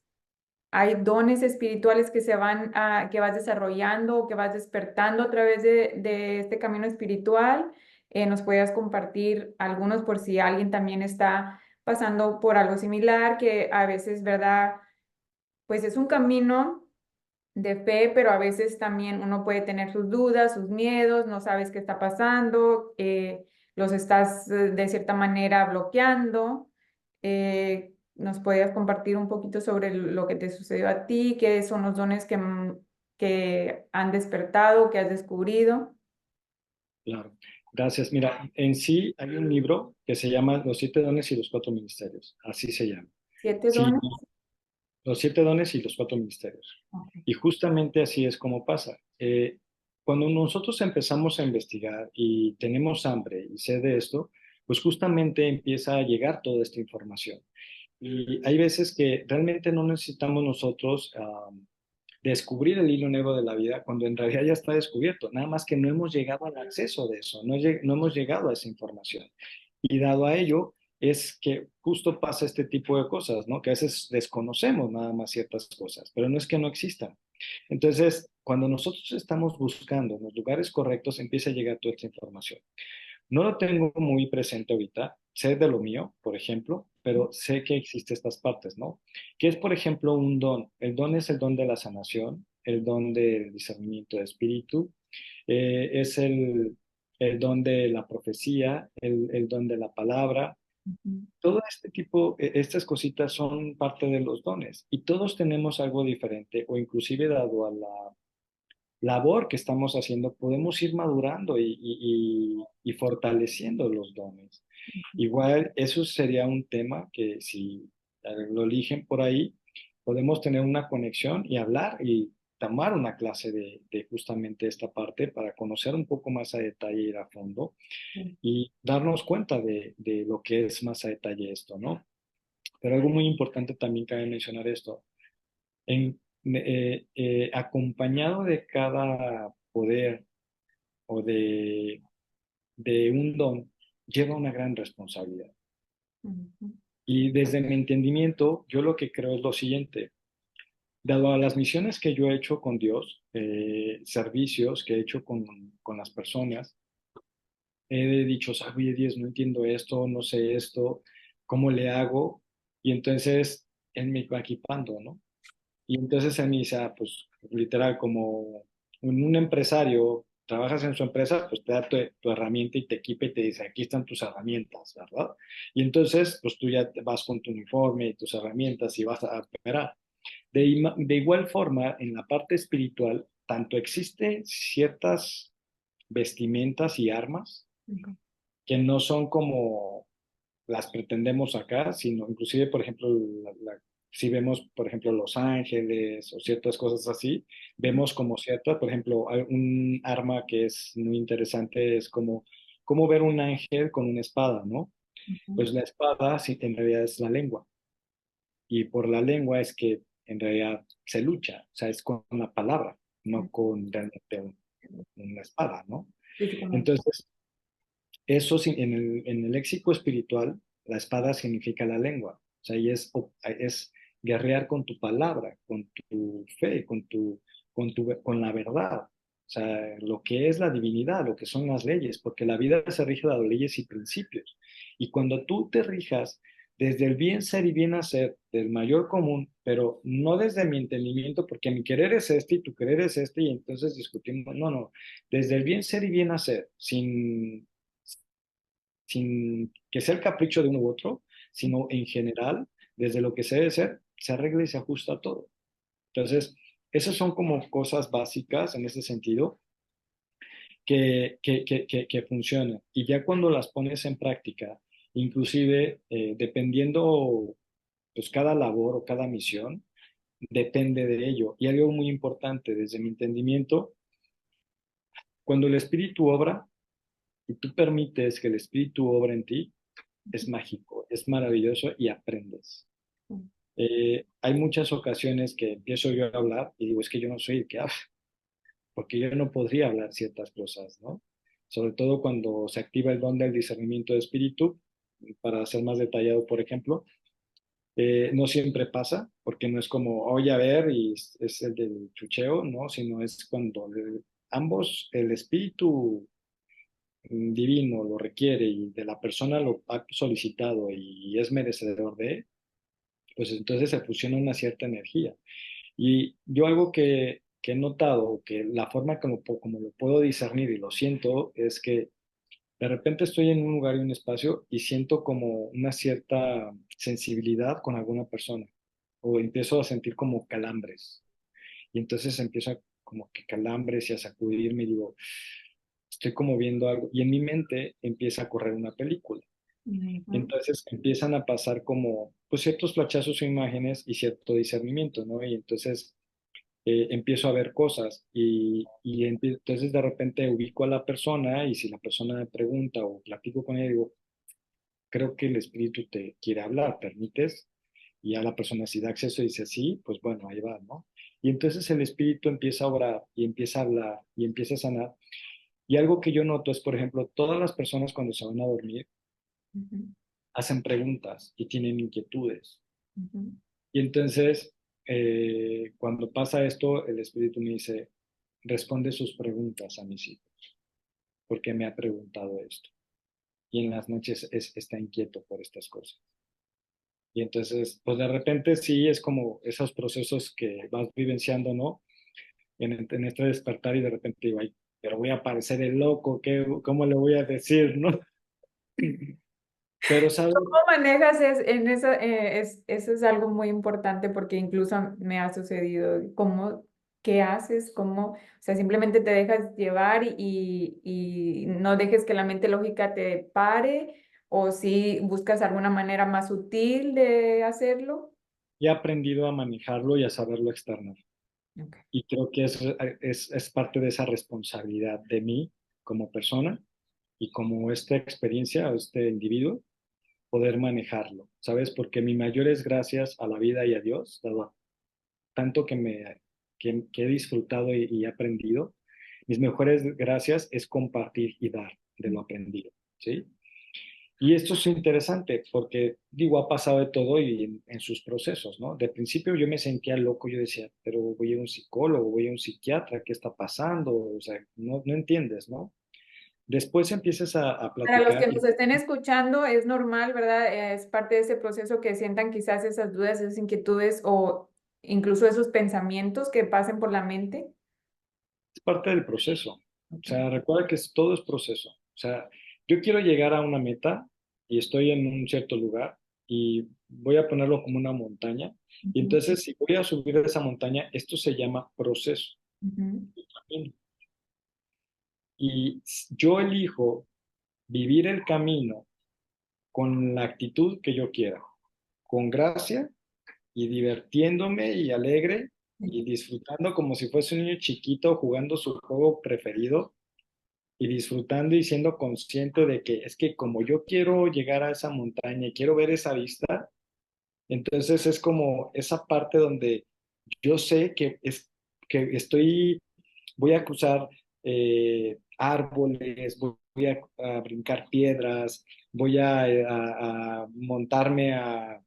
Hay dones espirituales que que vas desarrollando o que vas despertando a través de este camino espiritual. ¿Nos podías compartir algunos por si alguien también está pasando por algo similar, que a veces, ¿verdad? Pues es un camino de fe, pero a veces también uno puede tener sus dudas, sus miedos, no sabes qué está pasando, los estás de cierta manera bloqueando. ¿Nos podías compartir un poquito sobre lo que te sucedió a ti? ¿Qué son los dones que han despertado, que has descubrido? claro, gracias. Mira, en sí hay un libro que se llama Los siete dones y los cuatro ministerios, así se llama. ¿Siete Sí, dones? los siete dones y los cuatro ministerios. Ok. Y justamente así es como pasa. Cuando nosotros empezamos a investigar y tenemos hambre y sed de esto, pues justamente empieza a llegar toda esta información. Y hay veces que realmente no necesitamos nosotros descubrir el hilo negro de la vida cuando en realidad ya está descubierto, nada más que no hemos llegado al acceso de eso, no hemos llegado a esa información. Y dado a ello, es que justo pasa este tipo de cosas, ¿no? Que a veces desconocemos nada más ciertas cosas, pero no es que no existan. Entonces, cuando nosotros estamos buscando en los lugares correctos, empieza a llegar toda esta información. No lo tengo muy presente ahorita, sé de lo mío, por ejemplo, pero sé que existen estas partes, ¿no? Que es, por ejemplo, un don. El don es el don de la sanación, el don del discernimiento de espíritu, es el don de la profecía, el don de la palabra. Ujú. Todo este tipo, estas cositas son parte de los dones y todos tenemos algo diferente o inclusive dado a la labor que estamos haciendo, podemos ir madurando y fortaleciendo los dones. Igual, eso sería un tema que si lo eligen por ahí, podemos tener una conexión y hablar y tomar una clase de justamente esta parte para conocer un poco más a detalle y ir a fondo y darnos cuenta de lo que es más a detalle esto, ¿no? Pero algo muy importante también cabe mencionar esto acompañado de cada poder o de un don, lleva una gran responsabilidad. Ujú. Y desde mi entendimiento, yo lo que creo es lo siguiente, dado a las misiones que yo he hecho con Dios, servicios que he hecho con las personas, he dicho, oye, Dios, no entiendo esto, no sé esto, ¿cómo le hago? Y entonces Él me va equipando, ¿no? Y entonces él me dice, pues literal, como un empresario, trabajas en su empresa, pues te da tu herramienta y te equipa y te dice, aquí están tus herramientas, ¿verdad? Y entonces, pues tú ya vas con tu uniforme y tus herramientas y vas a operar. De igual forma, en la parte espiritual, tanto existen ciertas vestimentas y armas Ok. que no son como las pretendemos acá, sino inclusive, por ejemplo, si vemos, por ejemplo, Los Ángeles o ciertas cosas así, vemos como ciertas, por ejemplo, hay un arma que es muy interesante, es como ver un ángel con una espada, ¿no? Ujú. Pues la espada, sí, en realidad es la lengua. y por la lengua es que en realidad se lucha, o sea, es con la palabra, no con realmente una espada, ¿no? Físicamente. Entonces, eso en el léxico espiritual, la espada significa la lengua, o sea, y es guerrear con tu palabra, con tu fe, con la verdad, o sea, lo que es la divinidad, lo que son las leyes, porque la vida se rige de las leyes y principios. Y cuando tú te rijas desde el bien ser y bien hacer, del mayor común, pero no desde mi entendimiento, porque mi querer es este y tu querer es este, y entonces discutimos, no, no, desde el bien ser y bien hacer, sin que sea el capricho de uno u otro, sino en general, desde lo que se debe ser, se arregla y se ajusta a todo. Entonces, esas son como cosas básicas en ese sentido que funcionan. Y ya cuando las pones en práctica, inclusive dependiendo, pues cada labor o cada misión, depende de ello. Y algo muy importante desde mi entendimiento, cuando el espíritu obra y tú permites que el espíritu obra en ti, es mágico, es maravilloso y aprendes. Hay muchas ocasiones que empiezo yo a hablar y digo, es que yo no soy el que habla, porque yo no podría hablar ciertas cosas, ¿no? Sobre todo cuando se activa el don del discernimiento de espíritu, para ser más detallado, por ejemplo, no siempre pasa, porque no es como, oye, a ver, y es el del chucheo, ¿no? Sino es cuando ambos, el espíritu divino lo requiere y de la persona lo ha solicitado y es merecedor de, pues entonces se fusiona una cierta energía. Y yo algo que he notado, que la forma como lo puedo discernir y lo siento, es que de repente estoy en un lugar y un espacio y siento como una cierta sensibilidad con alguna persona o empiezo a sentir como calambres. Y entonces empiezo como que calambres y a sacudirme y digo, estoy como viendo algo. Y en mi mente empieza a correr una película. Y Ujú. entonces empiezan a pasar como pues ciertos flachazos o imágenes y cierto discernimiento, ¿no? Y entonces empiezo a ver cosas entonces de repente ubico a la persona y si la persona me pregunta o platico con ella, digo, creo que el espíritu te quiere hablar, ¿permites? Y a la persona si da acceso y dice sí, pues bueno, ahí va, ¿no? Y entonces el espíritu empieza a obrar y empieza a hablar y empieza a sanar. Y algo que yo noto es, por ejemplo, todas las personas cuando se van a dormir Ujú. hacen preguntas y tienen inquietudes. Ujú. Y entonces, cuando pasa esto, el espíritu me dice, responde sus preguntas a mis hijos, porque me ha preguntado esto. Y en las noches está inquieto por estas cosas. Y entonces, pues de repente sí es como esos procesos que vas vivenciando, ¿no? En este despertar y de repente digo, ay, pero voy a parecer el loco, ¿cómo le voy a decir, no? Pero, ¿sabes? ¿Cómo manejas en eso? Eso es algo muy importante porque incluso me ha sucedido. ¿Cómo, qué haces? ¿Cómo? O sea, simplemente te dejas llevar y no dejes que la mente lógica te pare, o si buscas alguna manera más sutil de hacerlo. He aprendido a manejarlo y a saberlo externar. Ok. Y creo que es parte de esa responsabilidad de mí como persona y como esta experiencia o este individuo, poder manejarlo, ¿sabes? Porque mi mayor es gracias a la vida y a Dios, dado tanto que he disfrutado y he aprendido. Mis mejores gracias es compartir y dar de lo aprendido, ¿sí? Y esto es interesante porque, digo, ha pasado de todo y en sus procesos, ¿no? De principio yo me sentía loco, yo decía, pero voy a un psicólogo, voy a un psiquiatra, ¿qué está pasando? O sea, no entiendes, ¿no? Después empiezas a Para los que platicar y nos estén escuchando, es normal, ¿verdad? Es parte de ese proceso que sientan quizás esas dudas, esas inquietudes o incluso esos pensamientos que pasen por la mente. es parte del proceso. O Ok. sea, recuerda que todo es proceso. O sea, yo quiero llegar a una meta y estoy en un cierto lugar y voy a ponerlo como una montaña. Y Ujú. entonces, si voy a subir esa montaña, esto se llama proceso. Ujú. Y yo elijo vivir el camino con la actitud que yo quiera, con gracia y divirtiéndome y alegre y disfrutando como si fuese un niño chiquito jugando su juego preferido y disfrutando y siendo consciente de que es que como yo quiero llegar a esa montaña y quiero ver esa vista, Entonces es como esa parte donde yo sé que voy a cruzar árboles, voy a brincar piedras, voy a montarme a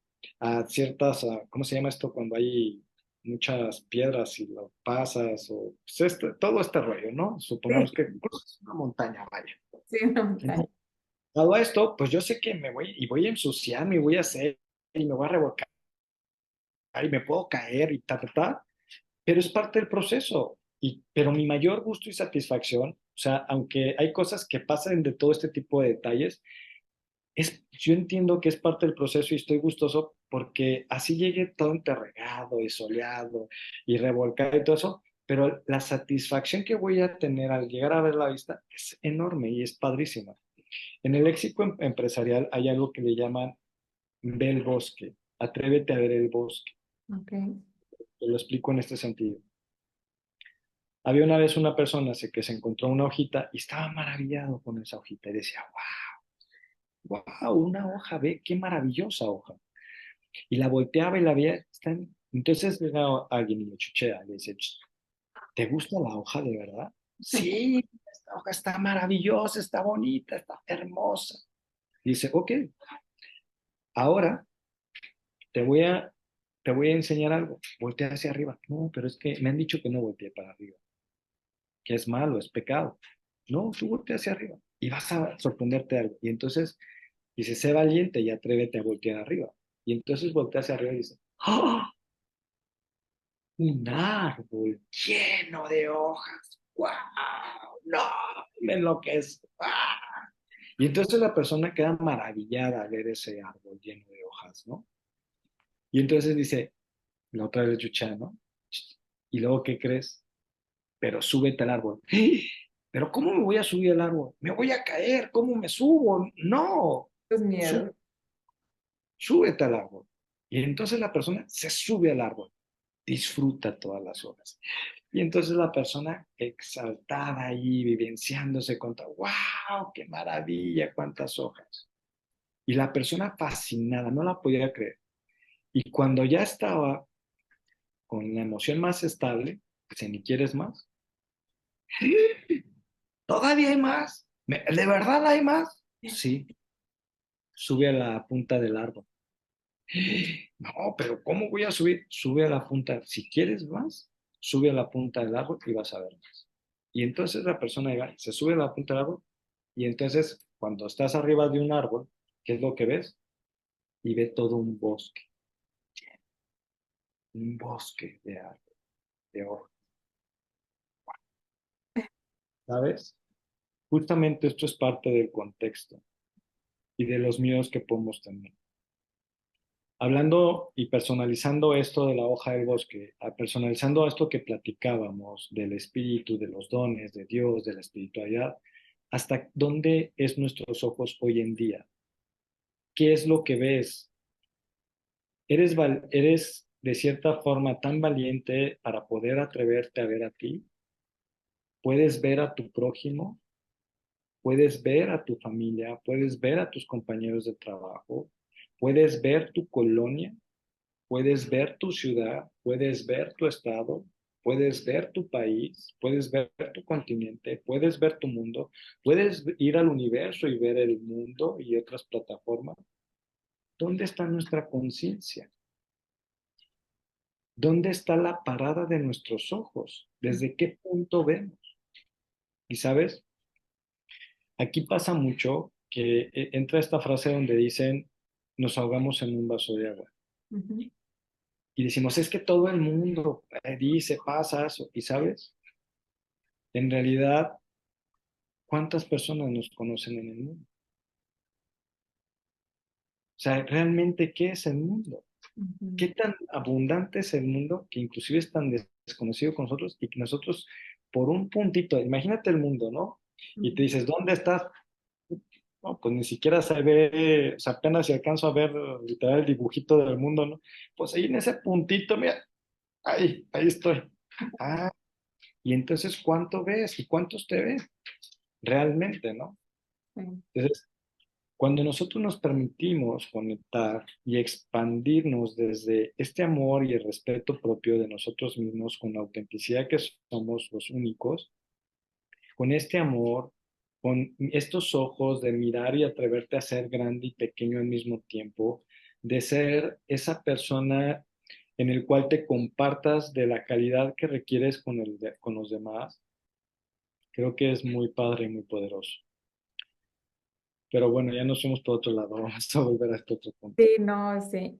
ciertas, ¿cómo se llama esto? Cuando hay muchas piedras y lo pasas, o pues, todo este rollo, ¿no? Supongamos Sí, que cruzas una montaña, vaya. sí, una montaña. Dado esto, pues yo sé que me voy y voy a ensuciarme y voy a hacer y me voy a revolcar y me puedo caer y ta, pero es parte del proceso. Pero mi mayor gusto y satisfacción, o sea, aunque hay cosas que pasan de todo este tipo de detalles, yo entiendo que es parte del proceso y estoy gustoso porque así llegue todo enterregado y soleado y revolcado y todo eso, pero la satisfacción que voy a tener al llegar a ver la vista es enorme y es padrísima. En el léxico empresarial hay algo que le llaman ve el bosque, atrévete a ver el bosque. Ok. Te lo explico en este sentido. Había una vez una persona que se encontró una hojita y estaba maravillado con esa hojita y decía, wow, wow, una hoja, ve, qué maravillosa hoja. Y la volteaba y la veía. Entonces llega alguien y lo chuchea, le dice, ¿te gusta la hoja de verdad? Sí, esta hoja está maravillosa, está bonita, está hermosa. Dice, ok, ahora te voy a, te voy a enseñar algo. Voltea hacia arriba. No, pero es que me han dicho que no voltee para arriba, que es malo, es pecado. No, tú voltea hacia arriba y vas a sorprenderte de algo. Y entonces dice, sé valiente y atrévete a voltear arriba. Y entonces voltea hacia arriba y dice, ¡ah! Un árbol lleno de hojas. ¡Wow! ¡No! Me enloquezco. ¡Ah! Y entonces la persona queda maravillada al ver ese árbol lleno de hojas, ¿no? Y entonces dice, la otra vez chucha, ¿no? Y luego, ¿qué crees? Pero súbete al árbol. ¡Ah! ¿Pero cómo me voy a subir al árbol? Me voy a caer, ¿cómo me subo? No, Los miedos. súbete al árbol. Y entonces la persona se sube al árbol, disfruta todas las horas. Y entonces la persona exaltada ahí, vivenciándose contra, wow, qué maravilla, cuántas hojas. Y la persona fascinada, no la podía creer. Y cuando ya estaba con la emoción más estable, dice, ¿ni quieres más? Sí, todavía hay más. ¿De verdad hay más? Sí, sube a la punta del árbol. No, pero ¿cómo voy a subir? Sube a la punta. Si quieres más, sube a la punta del árbol y vas a ver más. Y entonces la persona se sube a la punta del árbol y entonces cuando estás arriba de un árbol, ¿qué es lo que ves? Y ve todo un bosque de árboles, de hojas, ¿sabes? Justamente esto es parte del contexto y de los miedos que podemos tener. Hablando y personalizando esto de la hoja del bosque, personalizando esto que platicábamos del espíritu, de los dones, de Dios, de la espiritualidad, ¿hasta dónde es nuestros ojos hoy en día? ¿Qué es lo que ves? ¿Eres de cierta forma tan valiente para poder atreverte a ver a ti? ¿Puedes ver a tu prójimo? ¿Puedes ver a tu familia? ¿Puedes ver a tus compañeros de trabajo? ¿Puedes ver tu colonia? Puedes ver tu ciudad, puedes ver tu estado, puedes ver tu país, puedes ver tu continente, puedes ver tu mundo, puedes ir al universo y ver el mundo y otras plataformas. ¿Dónde está nuestra conciencia? ¿Dónde está la parada de nuestros ojos? ¿Desde qué punto vemos? Y sabes, aquí pasa mucho que entra esta frase donde dicen, nos ahogamos en un vaso de agua. Ujú. Y decimos, es que todo el mundo dice, pasa eso. Y sabes, en realidad, ¿cuántas personas nos conocen en el mundo? O sea, realmente, ¿qué es el mundo? Ujú. ¿Qué tan abundante es el mundo que inclusive es tan desconocido con nosotros y que nosotros, por un puntito, imagínate el mundo, ¿no? Y te Ujú. dices, ¿dónde estás? No, pues ni siquiera se ve, o sea, apenas si alcanzo a ver literal el dibujito del mundo, ¿no? Pues ahí en ese puntito, mira, ahí estoy. Ah, y entonces, ¿cuánto ves y cuántos te ven realmente, no? Sí. Cuando nosotros nos permitimos conectar y expandirnos desde este amor y el respeto propio de nosotros mismos con la autenticidad que somos los únicos, con este amor, con estos ojos de mirar y atreverte a ser grande y pequeño al mismo tiempo, de ser esa persona en el cual te compartas de la calidad que requieres con los demás, creo que es muy padre y muy poderoso. Pero bueno, ya nos fuimos por otro lado, vamos a volver a este otro punto. Sí, no, sí.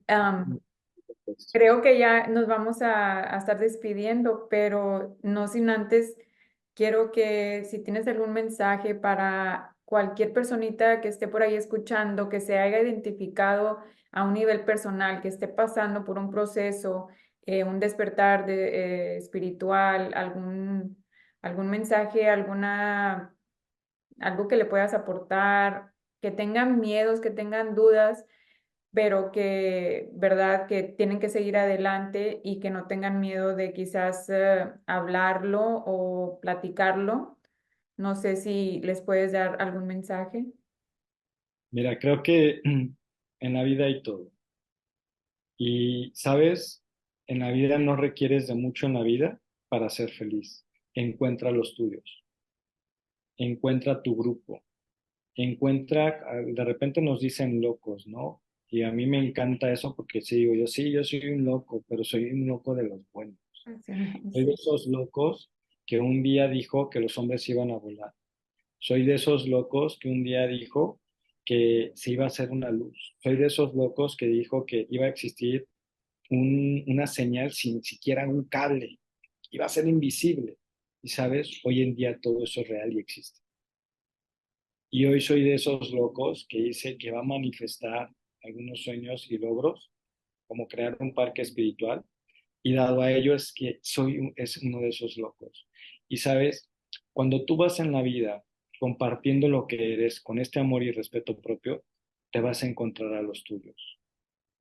Creo que ya nos vamos a estar despidiendo, pero no sin antes, quiero que si tienes algún mensaje para cualquier personita que esté por ahí escuchando, que se haya identificado a un nivel personal, que esté pasando por un proceso, un despertar espiritual, algún mensaje, algo que le puedas aportar, que tengan miedos, que tengan dudas, pero que, verdad, que tienen que seguir adelante y que no tengan miedo de quizás hablarlo o platicarlo. No sé si les puedes dar algún mensaje. Mira, creo que en la vida hay todo. Y, ¿sabes? En la vida no requieres de mucho en la vida para ser feliz. Encuentra los tuyos, encuentra tu grupo, encuentra, de repente nos dicen locos, ¿no? Y a mí me encanta eso porque sí, digo yo, sí, yo soy un loco, pero soy un loco de los buenos. Soy de Sí. esos locos que un día dijo que los hombres iban a volar. Soy de esos locos que un día dijo que se iba a hacer una luz. Soy de esos locos que dijo que iba a existir una señal sin siquiera un cable. Iba a ser invisible. Y sabes, hoy en día todo eso es real y existe. Y hoy soy de esos locos que dice que va a manifestar algunos sueños y logros, como crear un parque espiritual. Y dado a ello es que es uno de esos locos. Y sabes, cuando tú vas en la vida compartiendo lo que eres con este amor y respeto propio, te vas a encontrar a los tuyos.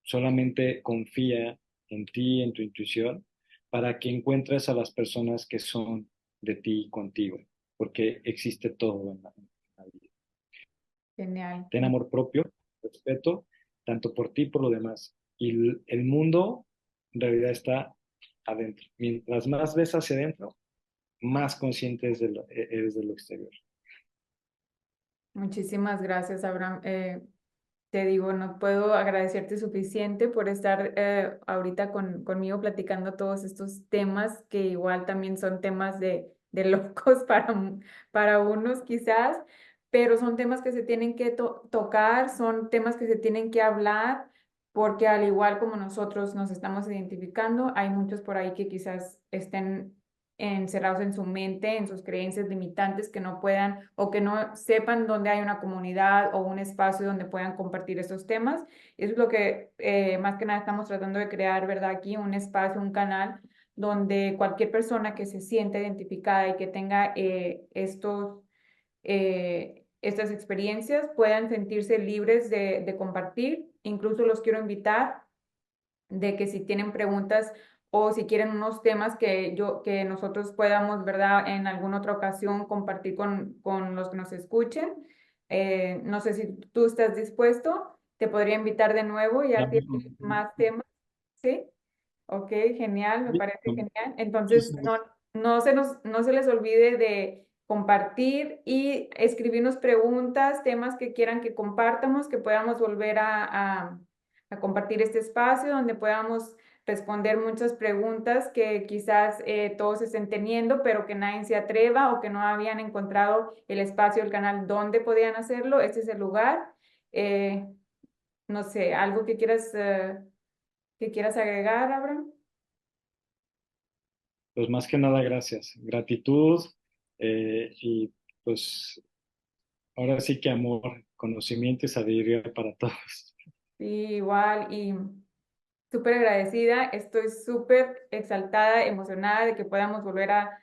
Solamente confía en ti, en tu intuición, para que encuentres a las personas que son de ti y contigo, porque existe todo en la vida. Genial. Ten amor propio, respeto, tanto por ti y por lo demás. Y el mundo en realidad está adentro. Mientras más ves hacia adentro, más consciente eres de lo exterior. Muchísimas gracias, Abraham. Te digo, no puedo agradecerte suficiente por estar ahorita conmigo platicando todos estos temas que igual también son temas de locos para unos quizás, pero son temas que se tienen que tocar, son temas que se tienen que hablar, porque al igual como nosotros nos estamos identificando, hay muchos por ahí que quizás estén encerrados en su mente, en sus creencias limitantes, que no puedan o que no sepan dónde hay una comunidad o un espacio donde puedan compartir esos temas. Eso es lo que más que nada estamos tratando de crear, ¿verdad? Aquí un espacio, un canal donde cualquier persona que se sienta identificada y que tenga estas experiencias puedan sentirse libres de compartir. Incluso los quiero invitar de que si tienen preguntas o si quieren unos temas que nosotros podamos, ¿verdad? En alguna otra ocasión compartir con los que nos escuchen. No sé si tú estás dispuesto, te podría invitar de nuevo, ya Claro, tienes más temas, ¿sí? Ok, genial, me sí, parece genial. Entonces, muchísimas no se les olvide de compartir y escribirnos preguntas, temas que quieran que compartamos, que podamos volver a compartir este espacio donde podamos responder muchas preguntas que quizás todos estén teniendo, pero que nadie se atreva o que no habían encontrado el espacio, el canal donde podían hacerlo. Este es el lugar. Eh, no sé, algo que quieras agregar, Abraham. Pues más que nada, gracias. Gratitud y pues ahora sí que amor, conocimiento y sabiduría para todos. Sí, igual, y súper agradecida, estoy súper exaltada, emocionada de que podamos volver a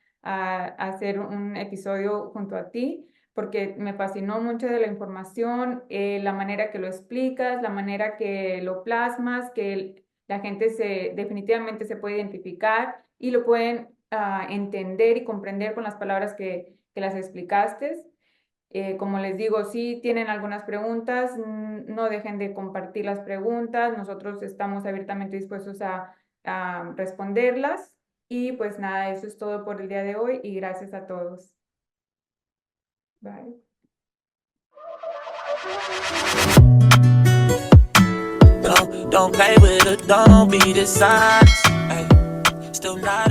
hacer un episodio junto a ti, porque me fascinó mucho de la información, la manera que lo explicas, la manera que lo plasmas, que la gente definitivamente se puede identificar y lo pueden entender y comprender con las palabras que las explicaste. Como les digo, si tienen algunas preguntas, no dejen de compartir las preguntas. Nosotros estamos abiertamente dispuestos a responderlas. Y pues nada, eso es todo por el día de hoy y gracias a todos. Bye. Don't play with it, don't be dishonest. Ay, still not